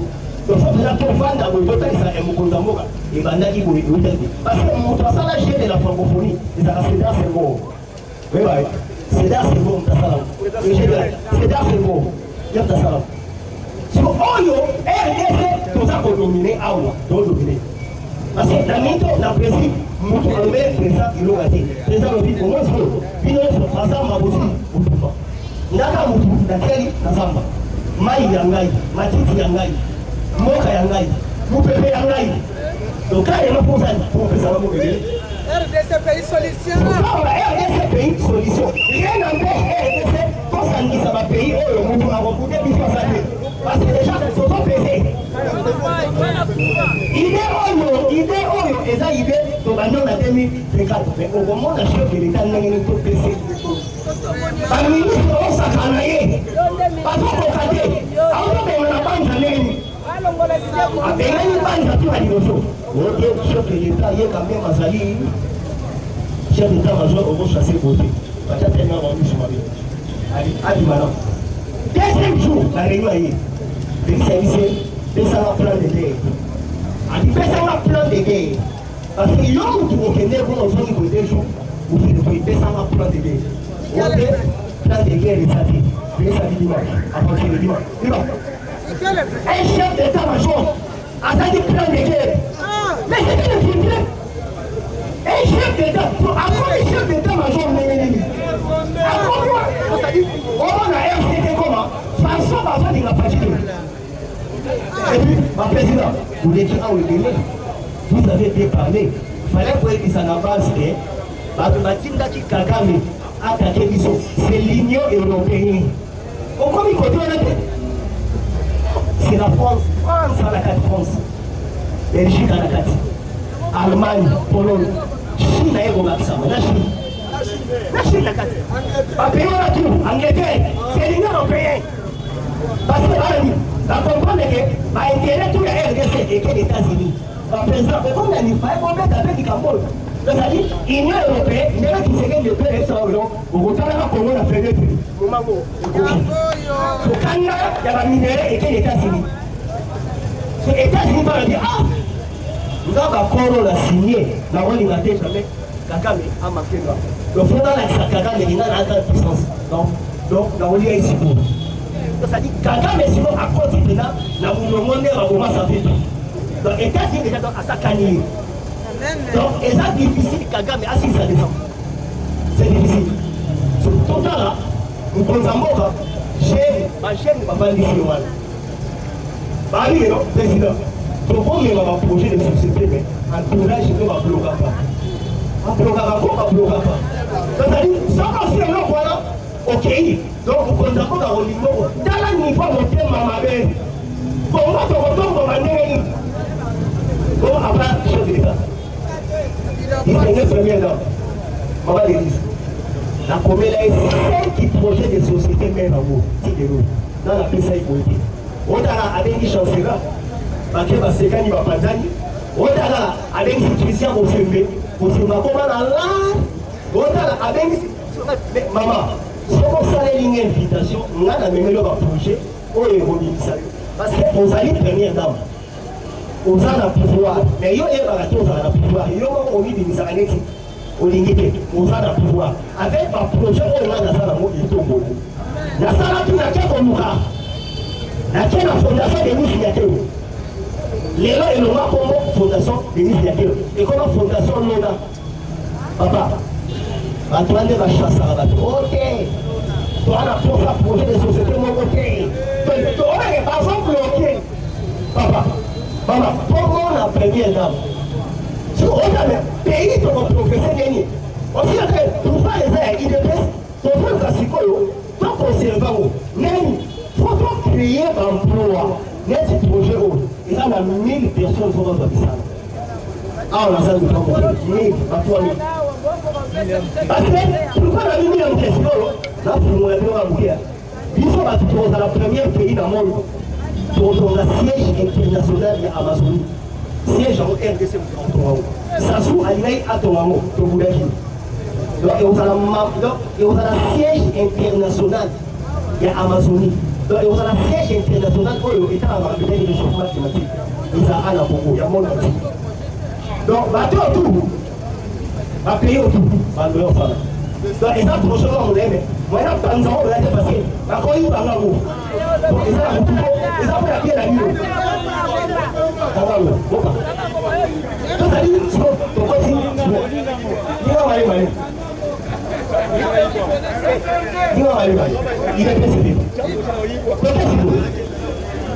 Donc, ça, vous avez tout fait dans le total, ça est mon compte d'amour. Et ben, là, il faut écouter. Parce que mon traçage, là, j'ai de la francophonie. Ils ont c'est là, c'est bon. Oui, oui. C'est là, c'est bon, t'as ça là. C'est là, c'est bon. Il y a ça là. C'est bon, oh yo, RDC, tout ça pour dominer, ah ouais, pour dominer. Parce que la méthode, la principe, nous avons le président, il l'a dit. Le président nous dit, au moins, il nous a fait ensemble aussi. Naka mutu, nakeli, nazamba. Mai yangai, matiti yangai, moka yangai, mupepe yangai. Donc, quand il y a un pour que ça va vous aider. RDC pays solution. RDC pays solution. Rien n'empêche RDC, quand ça dit ça va payer, oh, le mutu a recoupé, puis ça va payer. Parce que les gens se sont pesés. Idée oyo eza idée to bando na 2024 mais au moment la chef de l'état n'engeni to pese ba ministre o sakana ye ba to ko kate auto be na banja neni abengani banja tu ali doso o chef de l'état ye quand même azali chef d'état major au chasser côté ba ta tena ba mi suma ali mala deuxième jour la réunion yi le service de ça va plan de guerre a dit ça va plan de guerre parce que l'homme qui est né pour nous autres côté jour ou qui nous fait ça va plan de guerre ok plan de guerre ça dit dimanche à partir de dimanche un chef d'état-major a dit plan de guerre mais c'est que le film un chef d'état à quoi le chef d'état-major à quoi ça dit on a RCT comment façon va faire de la page. Et puis, ma président, vous l'avez dit à Ouédélé, vous avez bien parlé. Il fallait que vous ça n'a pas c'est l'Union européenne. Pourquoi il côté c'est la France, France à la 4 France, Belgique à la 4, Allemagne, Pologne, Chine à la Chine. La Chine à la 4. Pas payer la tout, Angleterre, c'est l'Union européenne. Parce que la comprendre que l'intérêt tout le RDC et que les États-Unis. Par exemple, comme on a dit, il faut mettre avec du Cambodge. C'est-à-dire, l'Union européenne, il y a qui se gagne de paix et ça, au retour de la Congo, la fédérale. Au Canada, il y a la minérale et que les États-Unis. Les États-Unis vont dire, ah, nous avons la signé, la loi liberté jamais, Kagame a marqué là. Donc, il faut dans la Kagame, il y a une grande puissance. Donc, la loi est ici pour. C'est-à-dire Kagame sinon à côté de là, la monde va commencer à faire. Donc États-Unis déjà à sa canille. Donc c'est difficile Kagame à 6 ans. C'est difficile. Sur tout là, nous prenons ma chaîne va pas dire mal. Bah oui, non, président. Donc on est dans un projet de société, mais en tout cas, je ne vais pas bloquer pas. On bloque pas, on bloque pas. C'est-à-dire, sans penser à l'eau, voilà. Ok, donc vous comptez encore au niveau. Dans la niveau, on fait ma mère. Comment on retourne dans ma nez? Bon, après, je vais dire. Il est le premier là. On va l'église. La commune est 5 projets de société même à vous. Dans la PCI politique. On a avec des chanceliers. Parce que c'est quand il va pas dire. On a avec des Christians au sommet. Au sommet, comment on a là? On a avec des. Maman. Si on a une invitation, on a même le projet, on est revenu. Parce que vous allez première dame, vous avez le pouvoir, mais il y a un pouvoir, il y a un pouvoir. Avec un projet, on a un pouvoir. Koluka. La fondation des signataires. Les gens et le comme fondation des signataires. Et comme fondation Lona. Papa, tu as des chasses à la ok. Tu as un projet de société, mon ok. Tu as par exemple, ok. Papa, maman, pour moi, la première dame. Si on a un pays qui va progresser, gagner. Aussi, pour faire les airs, il dépêche. Pour faire le psycholo, tant qu'on s'est évalué. Même, il faut créer un emploi. Net projet, il y a 1000 personnes qui vont faire ça. Ah, on a ça, nous avons 1000, pas 3000. Parce que, pourquoi on a mis un psycholo? Là, c'est mon avis, on va vous dire. Il faut que tu poses à la première pays dans le monde. Pour le siège international de l'Amazonie. Siège en RDC, ça se trouve à l'Ilaï à Tomamo, au Boudaki. Donc, il y a un siège international de l'Amazonie. Donc, il y a un siège international où il y a un réchauffement climatique. Il y a un Apoko, il y a un monde entier. Donc, bateau autour, va payer autour, va le faire. Donc, et ça, prochainement, on l'aime. Moi, là, par exemple, on l'a dépassé. Encore une fois, donc, et ça, on a bien la nuit. Donc, ça dit, on continue. Il est précédé.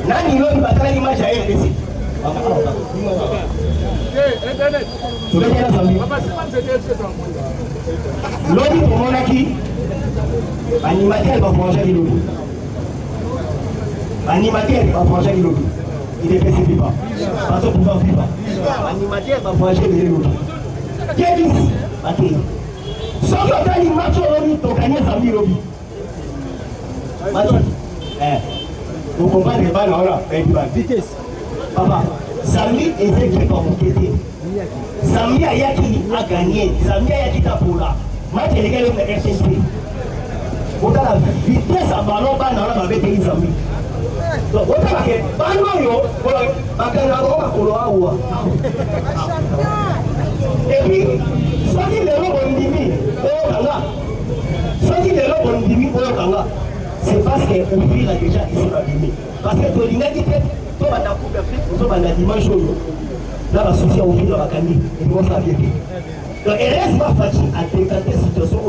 Nani l'homme va faire l'image à RDC. L'homme pour mon acquis, animateur va manger les lobbies. Animateur va manger les lobbies. Il ne précipite pas. Parce qu'on ne peut pas vivre. Animateur va manger les lobbies. Qu'est-ce qu'il dit? Si on a une match au lobby, tu gagnes 100 000 lobbies. Vous comprenez pas là, vitesse. Papa, Sami était qui va vous quitter. Sami Ayaki a gagné. Sami Ayaki a pour là. Match les gars, le RTC. On a la vitesse à ballon, pas dans la bébé Sami. Donc, on a la ballon, et puis, soit il est là, c'est parce qu'Ouvir a déjà ici abîmé. Parce que Tolinga dit que tout va dans l'Afrique, tout va dans la dimanche, là, la société a ouvert la canne, et puis on s'est bien. Donc, elle reste pas facile à décanter cette situation.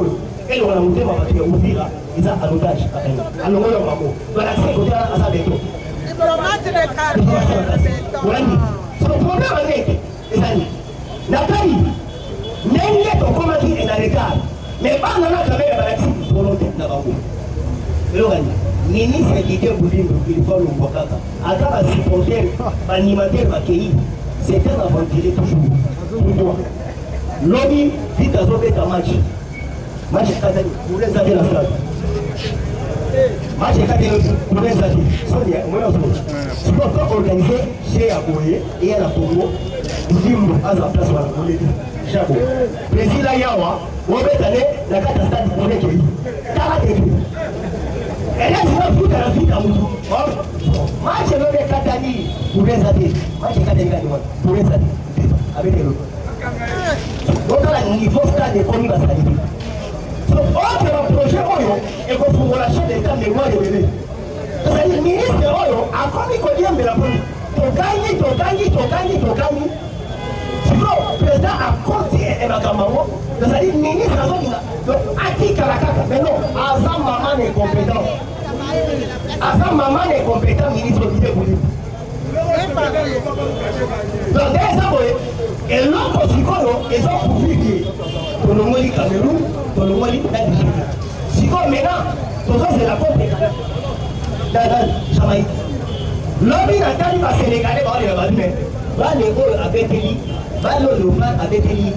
Et on a monté ma voiture, Ouvir, ils ont un otage à canne. Alors, on a un mot. Donc, l'accès côté à sa béton. Son problème avec les amis, Nathalie, n'est-ce pas comme qui est dans les cadres, mais pas dans la caméra volontaire d'abord. Ministre qui était voulu il faut le voir. Attends, à supporter, animateur accueilli, c'est un aventuré toujours. Pour moi. Lobby, vite à sauver ta match. Match est cadré, vous les avez la salle. Match est cadré, vous les avez. Sonia, moi aussi. Si on peut organiser chez Aboye et à la Congo, vous dites, à la place, vous les dites. Chabo. Président Yawa, on va aller la catastrophe pour les pays. Elle est une foot à la vie d'amour. Match est le Katani pour les athées. Match est Katani pour les athées. Avec les autres. Donc, à la niveau stade de Komi va s'arriver. Donc, on a un projet Oyo et qu'on peut lâcher des temps de lois de bébé. C'est-à-dire, le ministre Oyo a commis qu'on vient de la police. Ton gagné. Sinon, le président a continué et ma camarade. C'est-à-dire, le ministre a dit, Ati Karakaka, mais non, Azam Maman est compétent. Azam Maman est compétent, ministre de l'État. Donc, des abonnés, et l'autre psycholo, ils ont pourvu que pour le Mali Cameroun, pour le Mali Nigeria. Psycholo, maintenant, tout ça, c'est la compétence. Dans Jamaïque. L'homme, il a dit que Sénégalais va aller là-bas, mais va le gol avec Eli, va le Louvre avec Eli.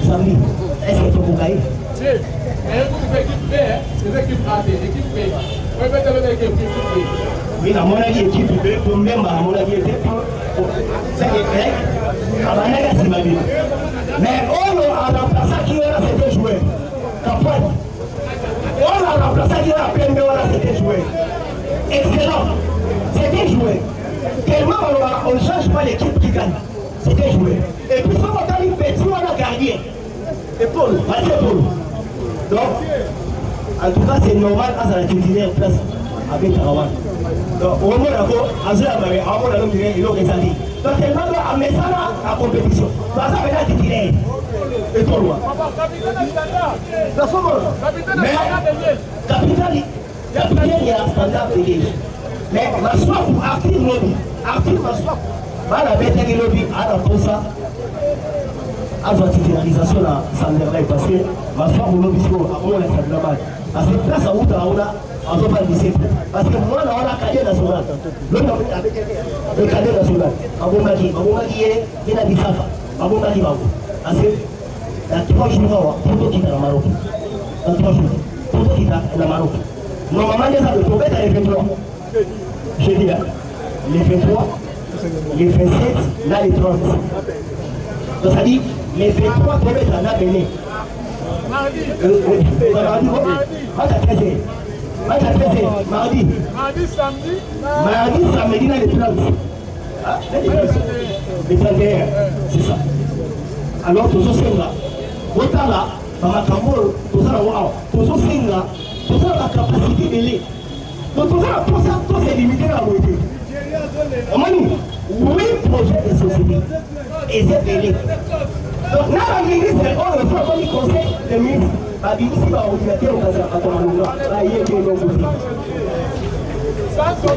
Samedi, est-ce que tu peux gagner? Si, mais une équipe B, les équipes A, l'équipe B. Oui, mais c'est l'équipe B. Oui, à mon avis, équipe B, pour même à mon avis, c'est grec, à mon avis, c'est ma vie. Mais on a remplacé qui là, c'était joué. Capoine. On a remplacé qui là, plein de là, c'était joué. Excellent. C'était joué. Tellement on ne change pas l'équipe qui gagne. C'était joué. Et puis, si on a une petite, on a gardien. Et Paul, vas-y Paul. Donc, en tout cas, c'est normal à la titulaire place. abetaka wana donc omona ko azoyamare aomona lomire eloko ezali donc tellement que amesana na compétition baza pena titulaire etolwa mais capitale ya standard de liege mais maswaku active lobby active maswaku bana betaki lobby ana posa azwa titularisation na sanderlai parce que maswaku lobby siko akomona sanderlai parce que place auta aona azopa disciple parce que mwana wana cadet national le cadet national abomaki ye ina bisafa abomaki bango parce que dans 3 jours pour quitter la Maroc dans 3 jours pour quitter la Maroc normalement les amis pour mettre les 23 je dis là les 23 les 27 là les 30 donc ça dit les 23 pour mettre là Bénin mardi samedi là les 30 les 31 c'est ça alors tozosenga otala bamakambo tozala wao tozosenga tozala la capacité de l'é donc tozala posa toselimité na boete omoni 8 projets de société et c'est de l'é donc na baministre oyo sokomi conseil de ministre babimisi baordinateur okazala batomalonga bayeke elongozi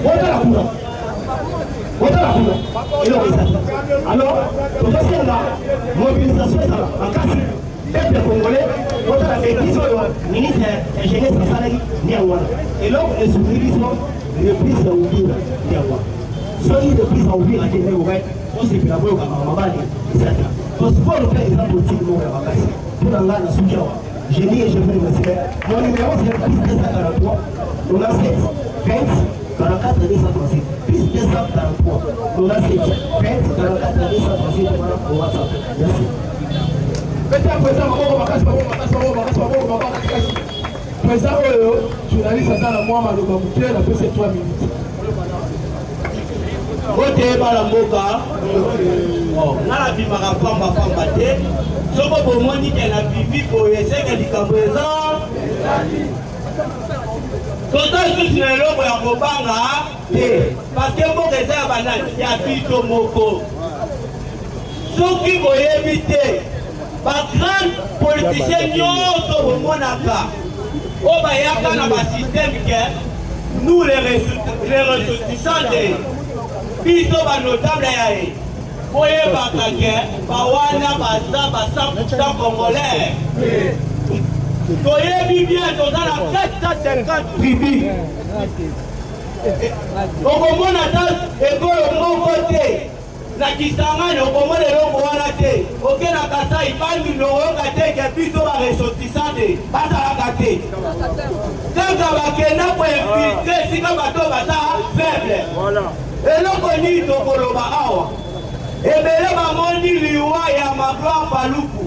otala kuna eloko ezali alors tozosenga mobilisation ezala makasi peuple congolais otala bêtise oyo ministre ya jeunesse asalaki ndi yango wana eloko esukili biso reprise ya uvira ndi yango wana soki reprise ya uvira te ndenge okai osepela boyokaka mabali ezali to sport mpe eza politike moko ya makasi mpona ngai na suki awa je dis et je vous remercie mon numéro c'est plus 243 97 20 44 236 plus 243 97 20 44 236 au WhatsApp merci. Président oyo journaliste aza na mwa maloba moke na pese 3 minutes oteyeba na mboka nga na bimaka pamba te soko bomoni ke na bibi boye esenge likambo eza tota lisusu na eloko ya kobanga te parceke mboka eza ya banani ya biso moko soki boyebi te bagrande politicien nyonso bomonaka oyo bayaka na basystème ke nous les ressortissants de biso banotable ya ye boyebaka ke bawana baza ba 100% congolais toyebi bien toza na 450 tribu okomona ta ekolo moko te na Kisangani okomona eloko wana te oke na Kasai bangi noyoka te ke biso baressortissant te bazalaka te kaka bakenda koinfiltre esika bato baza faible eloko nini tokoloba awa ebele bamoni liwa ya Magloire Paluku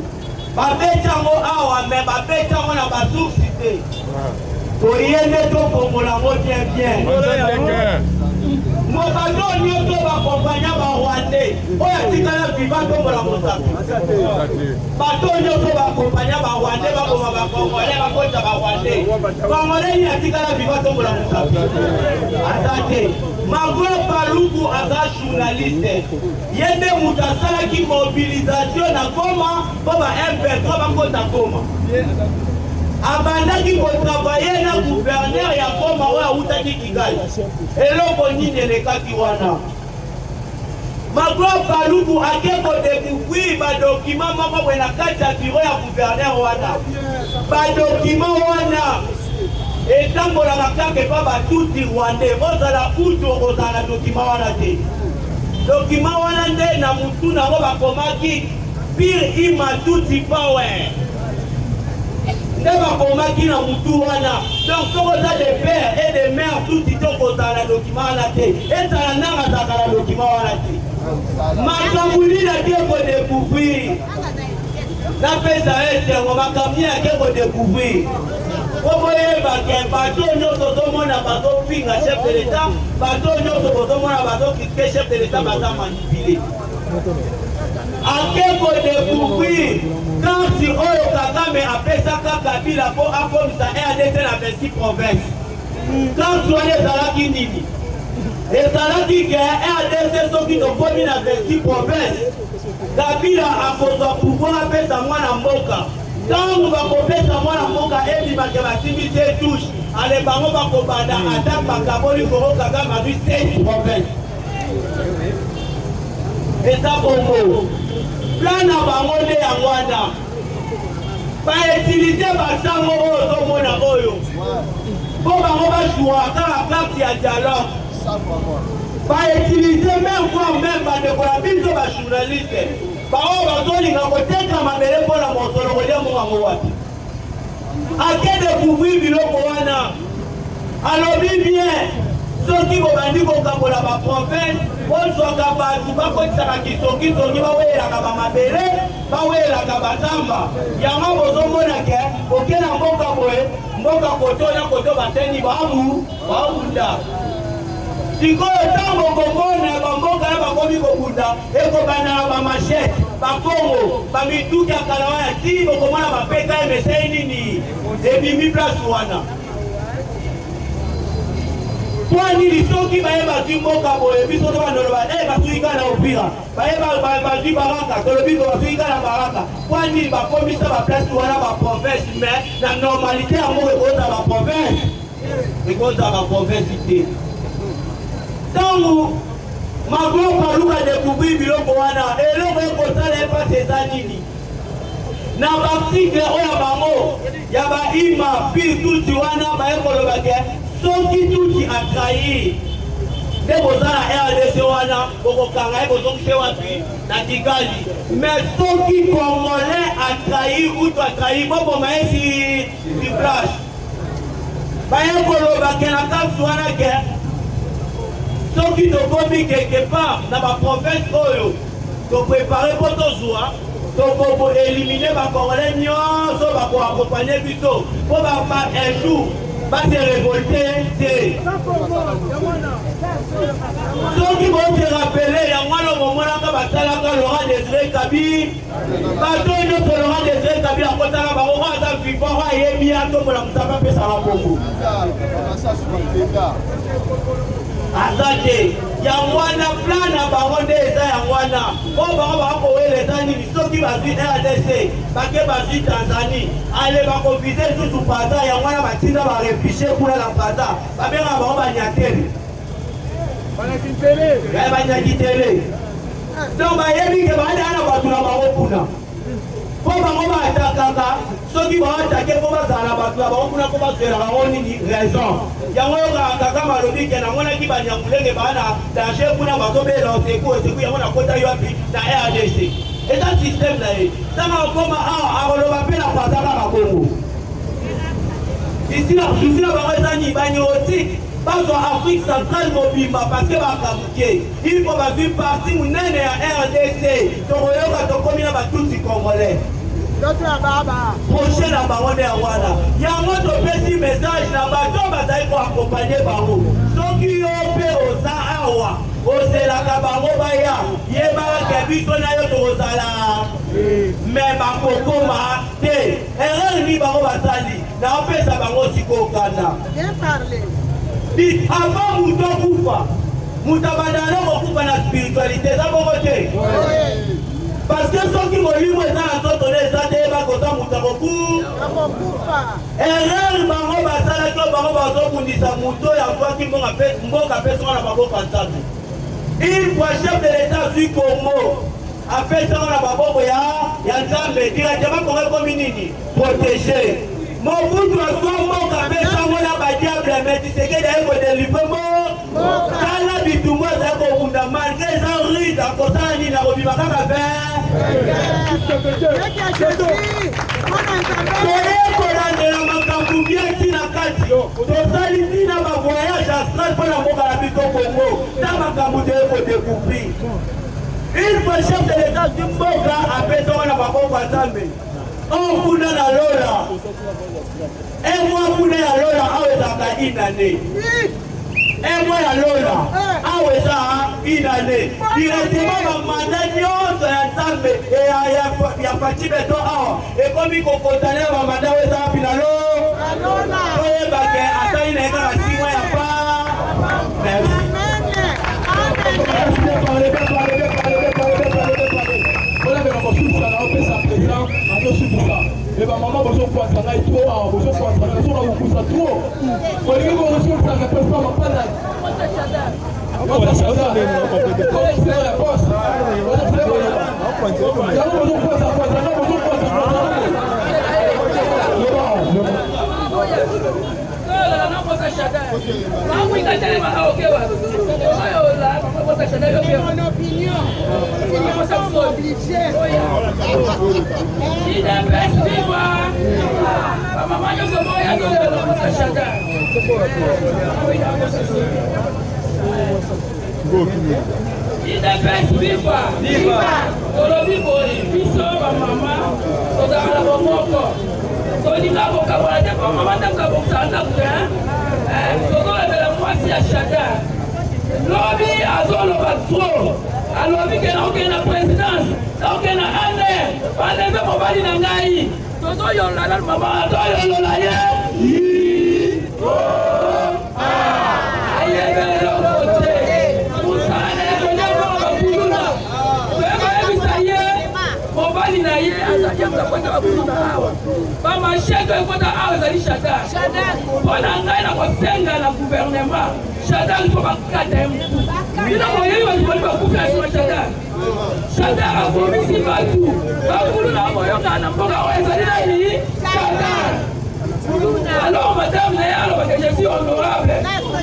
babeti yango awa me babeti yango na basoursi te toyende tofongola yango bien mobato nyonso bakompanya barwandais oyo atikala viva tombola mosapi bato nyonso bakompanya barwandais bakoma bakongolais bakota barwandais kongolais ni atikala viva tombola mosapi aza te Magloire Paluku aza journaliste ye nde moto asalaki mobilisation na Goma mpo ba MP3 bakota Goma abandaki kotravaye na gouverneur ya Goma oyo awutaki Kigali eloko nini elekaki wana Magloire Paluku ake kodécouvrir badokima moko boye na kati ya biro ya gouverneur wana badokima wana etambolaka kaka epa batuti rwandais ozala utu okozala na dokima wana te dokima wana nde na mutu nango bakomaki pire imatuti power nde bakomaki na mutu wana donc soko oza de père et de mère tuti te okozala na dokima wana te ezala ndanga azalaka na dokima wana te makambo nini ake kodécouvrir napesa esengo makambo nini ake kodécouvrir oboyebake bato nyonso ozomona bazopinga chef de l'état bato nyonso bozomona bazokritike chef de l'état baza manipulé ake kodécouvrir kanti oyo Kagame apesaka Kabila mpo akomisa RDC na 26 province Quand on est dans la Guinée, et dans la Guinée, RDC sont qui ont commis la 26 provinces. Kabila a posé pouvoir appeler ça moi la Mboka. Quand on va couper ça moi la Mboka, et il va que la activité touche. Allez, on va combattre attaque par Kaboli, Koro, Kagame, à 16 provinces. Et ça, Congo. Plan à Bangone à Rwanda. Pas utiliser Bassango au Mona Oyo. Pour Bango jouer quand la place y a dialogue. Pas utiliser même quoi, même pour la ville de la journaliste. Par contre, on va peut-être à ma belle pour la moto, on va dire à quel de couvrir le Moana. Alors, bien. Ceux qui vont dire qu'on va la province, on soit capable de faire des choses qui sont qui sont qui vont aller à la Mabélé, vont aller à la Batamba. Il y a un besoin de monnaie, auquel on va capable, on va capable, on va capable, on va si vous avez un peu de temps, vous avez un peu de temps, vous avez un peu de Bakongo, Bamitu ya Kalawa ya Tibo, comment on va péter mais c'est nini et Mimi place wana. Kwa nini soki baye bazimbo kabo e biso to bandoloba basuika na opira baye bazi baraka tolobi ko basuika na baraka kwa nini bakomisa ba place wana ba province mais na normalité amour ekoza ba province ekoza ba province ite. Donc magro paluka découvrir biloko wana eloko ekosala epasi eza nini na baarticle oyo bango ya baima pire tuti wana bayekoloba ke soki tuti atrahi nde bozala RDC wana bokokanga ye bozongise wapi na Kigali mais soki congolais atrahi utu atrahi boboma ye si place bayekoloba ke na kasi wana ke soki tokomi quelque part na baprovince oyo toprépare mpo tozwa tokoko éliminer bacongolais nyonso bakoakompagne biso mpo un jour base révolte te soki bote rappele yango wana bomonaka basalaka Laurent Désiré Kabila bato nyonso Laurent Désiré Kabila akotaka bango aza vivant ayebi atombola mosaka apesaka Kongo azate yangwana plan na bango nde eza yangwana po bango bakowela eza nini soki bazwi RDC bake bazwi Tanzanie ale bakovize lisusu paza yangwana batinda barefugie kuna na paza babengaka bango banyatele banyakitele donc bayebi ke baada na bato na bango kuna po bango baatakaka soki baatake po bazala bato na bango kuna po bazwela bango nini raison yango kaka malobi ke namonaki banyangulenge bana danger kuna bazobela oseku yango nakota yo api na RDC eza système na ye ntango akoma awa akoloba mpe na pataka bakongo ici na bango eza nini banyotique bazwa Afrique centrale mobimba parce que bakamuke il faut bazwi parti munene ya RDC tokoyoka tokomi na batuti congolais prochain na bango nde ya wana yango topesi message na bato bazali koakompagne bango soki yo mpe oza awa ozelaka bango baya yebaka biso na yo tokozala me bakokoma te erreur ni bango basali naopesa bango sikokanda avant muto akufa muto abandana kokufa na spiritualité eza bongo te parce que soki molimo eza na nzoto nde eza te bakota mutu akokufa erreur bango basalaki o bango bazobundisa mutu oyo azwaki mboka apesaka na maboko ya nzambe une fois chef de l'état azwi Congo apesaka na maboko ya nzambe directement Congo ekomi nini protégé Mobutu azwa mboka apesango na badiable mais Tshisekedi aye kodelive tala bitumbu azali kobunda malgré eza ride akosala nini akobima kaka toyekolandela makambo bien ntina kati tosali ntina bavoyage astral mpo na mboka na biso Kongo ta makambo toyekodécouvrir une fois chef de l'état du mboka apesango na maboko ya nzambe on kuna na lola moi kuna ya lola awezaka inane moi ya lola aweza inane directement bamanda nyonso ya nzambe ya pati beto awa ekomi kokotane bamanda aweza api na lola oyebake asali na ekaka 6 mois Alors madame, alors que je suis honorable,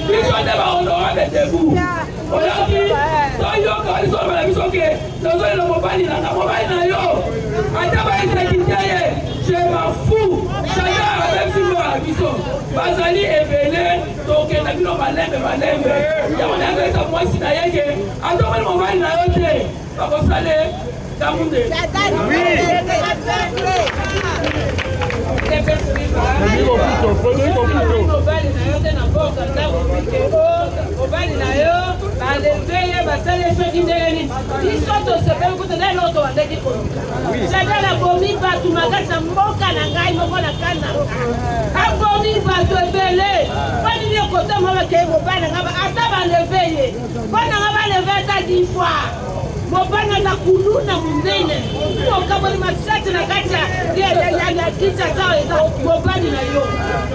puis je suis honorable de vous. Je m'en fous. Chacun avec si moi à Biso. Bazali est venu, donc il a vu le malembe. Il y a un avec sa moi si d'ailleurs que. Attends, mais mon mari n'a pas été. Pas comme ça, les. Oui. Mobana na kuluna munene kama ni masete na kacha ya kicha zao mobani na yo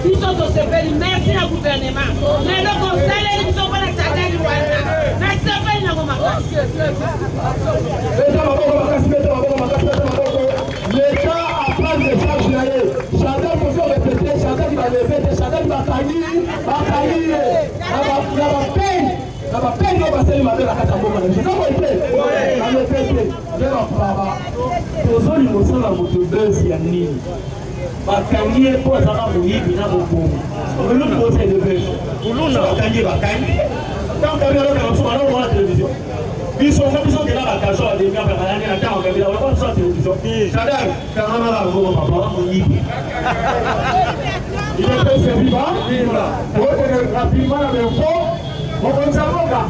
biso to sepeli merci na gouvernement mais le conseil ni biso bana tadali wana na sepeli na ngoma l'État a pas de charge na ye Chadal faut répéter Chadal va lever Chadal va tailler na ba peine no baseli mabela kata mboma na biso ko ite na lepete lelo baba tozoli mosala moto bezi ya nini bakangi ye po azaka moyibi na bobomo oluki bose leve kuluna bakangi tant que bien on se parle dans la télévision biso kena bakaso ya demia bakalani na tango kabila on va sur la télévision Chadal kana la ngoma papa moyibi il est fait vivant pour être rapidement la même fois Mokonzamoka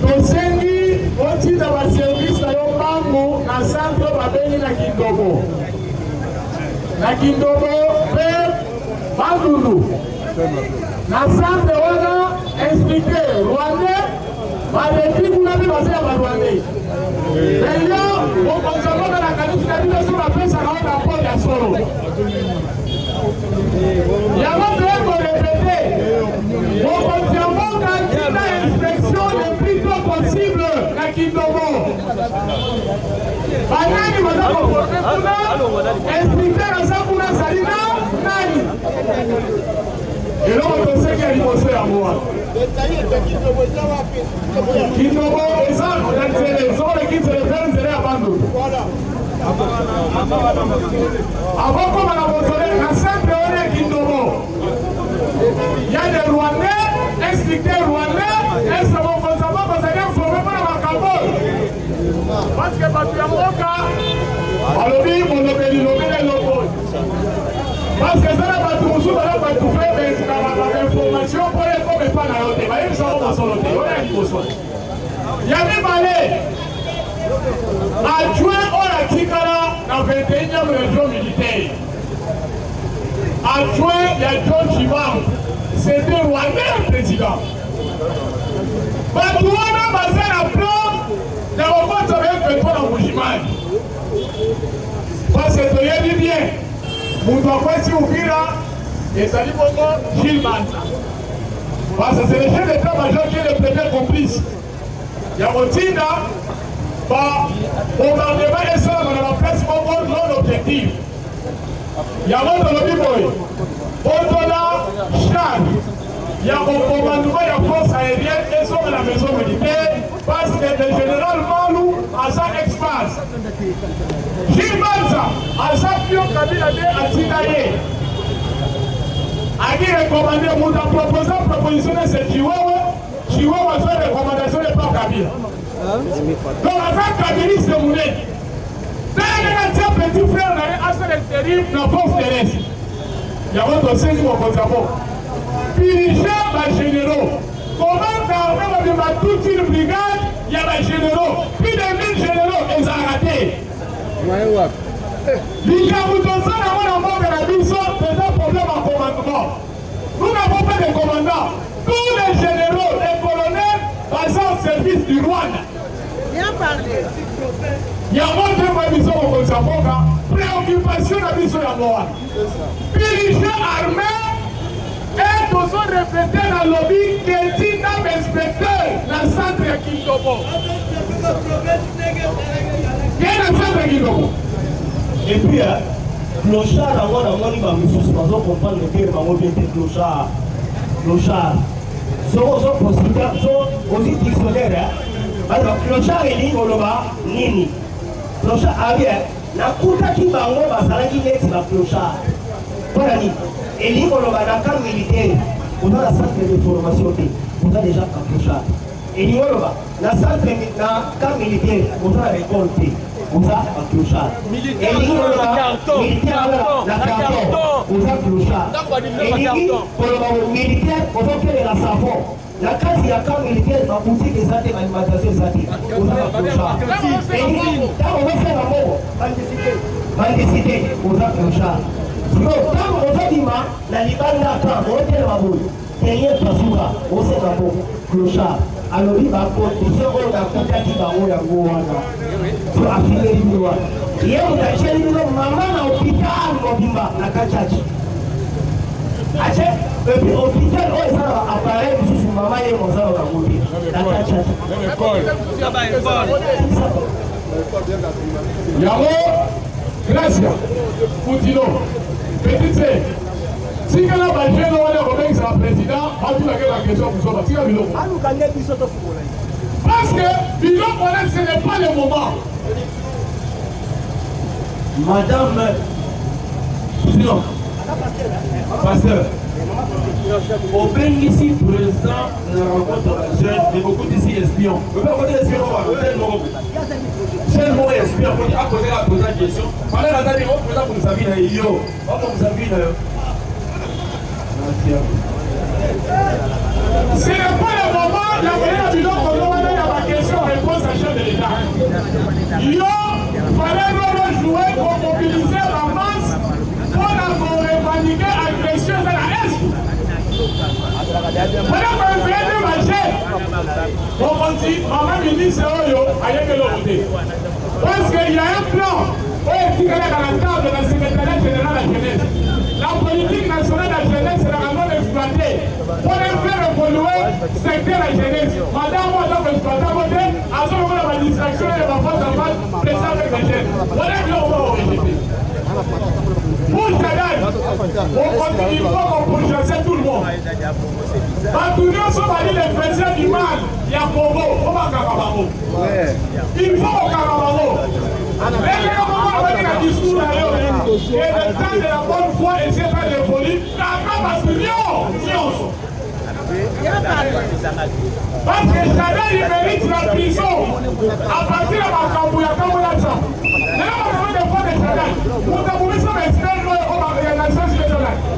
tosengi otita ba service na yo bangu na centre babengi na Kindobo pe Bandundu na centre wana expliqué Rwandais baleki kuna bi base ya Rwandais lelo Mokonzamoka na kanisi na biso sur la pesa na rapport ya solo yango teko répété Mokonzamoka tina inspection le plus tôt possible na Kindobo banani baza koporte kuna expliqué na sa kuna salina nani eloko toseki ya liboso ya moa Kindobo eza na nzele ezolekisi lefere nzele ya Bandundu abokoma na bozole na centre wana ya Kindobo ya de Rwandais expliqué Rwandais ese Mokonzamoka bazali informe mpona makambo parce que bato ya mboka balobi molobeli lobele eloko parce que eza na bato mosusu bala bato fe bainformation mpo ekoma epa na yo te bayebisako masolo te oyo ya liboso ya mibale adjoint oyo atikala na 21e région militaire adjoint ya John Chibangu c'était Rwandais président bato wana baza toi dans Bougiman. Parce que tu as dit bien, vous devez si ouvrir et ça dit pourquoi Gilles Manza. Parce que c'est le chef d'état-major qui est le premier complice. Il y a Motina, bombardement et ça dans la place pour notre objectif. Il y a votre lobby boy. Autola, Chad. Il y a un commandement, il y a force aérienne et sur la maison militaire parce que le général Malou a sa espace. Gilles Manza a sa pion Kabila à Tinaye. A dit recommander, vous avez proposé la proposition de ce Chihuahua. Chihuahua fait des recommandations de pas Kabila. Donc avec Kabila, c'est mon aide. Dans les petit frère, on a un seul terrible, la pauvre Thérèse. Il y a votre dossier qui va vous avoir. Dirigeant les généraux. Comment quand on a toute une brigade, il y a des généraux. Plus de 1000 généraux, ils ont raté. Les Kaboutonsans n'ont pas mort de la mission, c'est un problème en commandement. Nous n'avons pas de commandant. Tous les généraux, les colonels, passent au service du Rwanda. Bien parlé. Il y a votre mission au Konsapoka, préoccupation de la mission à Moa. Dirigeant armé. Et nous avons répété dans le lobby que c'est un inspecteur dans le centre de Kindobo. Il y a un centre de Kindobo. Et puis, clochard, on va comprendre le terme, on va dire clochard. Clochard. Sont aussi dictionnaires. Alors, clochard est ligne, on va nini. Clochard, ah bien, la couta qui va en bas, ça va dire que c'est clochard. Voilà, et l'île dans le camp militaire, on a la centre de formation, on a déjà un clochard. Et l'île dans le camp militaire, on a la récolte, on a un clochard. Et l'île dans le militaire, la carton, on a un clochard. Et l'île dans le militaire, on a fait la savon. La case, il y a un camp militaire, ma boutique est zate, l'alimentation zate, on a un clochard. Et l'île, quand on va faire la mort, mendicité, on a un clochard. Non, quand on va dire, la libane d'attendre, on est là-bas, derrière Bazouka, on sait là-bas, clochard. Alors il va continuer, on a compté qui va où la Gouana. Pour affiner les lois. Hier, on a dit, maman à l'hôpital, on dit, la Kachachi. Et puis, l'hôpital, on est là, appareil, sur maman et mon zao, la Kachachi. Yamo, gracias. Poutino. Petite sœur, si quelqu'un va jouer dans le Robin, c'est un président, on va la question pour soi. Si quelqu'un parce que Bilo Colette, ce n'est pas le moment. Madame Poutino, pasteur, au bénéficie président de la rencontre de la jeune, et beaucoup d'ici espions. Vous pouvez raconter l'espion, on va raconter le mot. J'ai le mot espion, on va poser la question. Pendant la date, on va poser pour nous avis, yo. On va vous avis, ce n'est pas le moment, la première vidéo qu'on va donner à ma question-réponse à chef de l'État. Yo, fallait nous jouer pour mobiliser la masse pour revendiquer l'agression de la Est. Fallait qu'on vienne de marcher. On dit, maman ministre, aïe que l'on dit. Parce qu'il y a un plan. On est tiré à la table de la secrétaire générale de la jeunesse. La politique nationale de la jeunesse est la non exploitée. Pour faire évoluer le secteur de la jeunesse. Madame, moi, je vais exploiter à côté. À ce moment-là, la distraction et la force en face, présent avec les jeunes. Voilà que l'on va rejeter. Pour Chagall, on continue, il faut qu'on pourchasse tout le monde. Maintenant, si on va dire les présidents du mal, il y a Congo, on va à Karabamo. Il faut au Karabamo. Mais on va dire un discours d'ailleurs. Et le temps de la bonne foi et c'est pas de folie, Karabamo, science. Parce que Chagall, il mérite la prison. À partir de la Kambouya, Kambouya, ça. Mais là, on va faire des fois de Chagall. Vous avez ça, mais c'est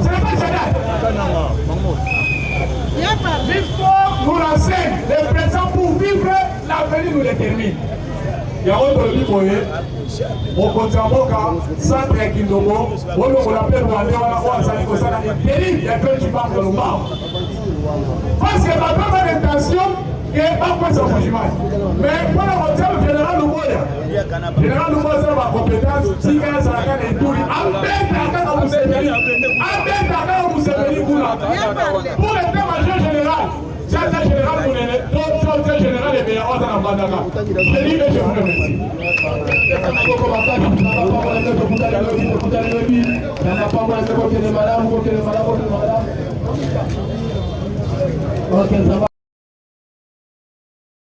ce n'est pas Chagall. L'histoire nous renseigne. Les présents pour vivre, l'avenir nous détermine. Il y a autre vie pour eux. Au Konsapoka, centre de Kindobo, on l'appelle Rwanda, on a terrible, il y a que tu parles de l'Omar. Parce que ma première intention, et pas pour ce changement. Mais pour la retraite générale, Luboya. Général Luboya, c'est ma compétence. Si quelqu'un s'en a gagné tout, pour le majeur général, c'est un général Mounene, d'autres général et bien, on s'en a bandaka. Je dis que je vous remercie. Ok, ça va.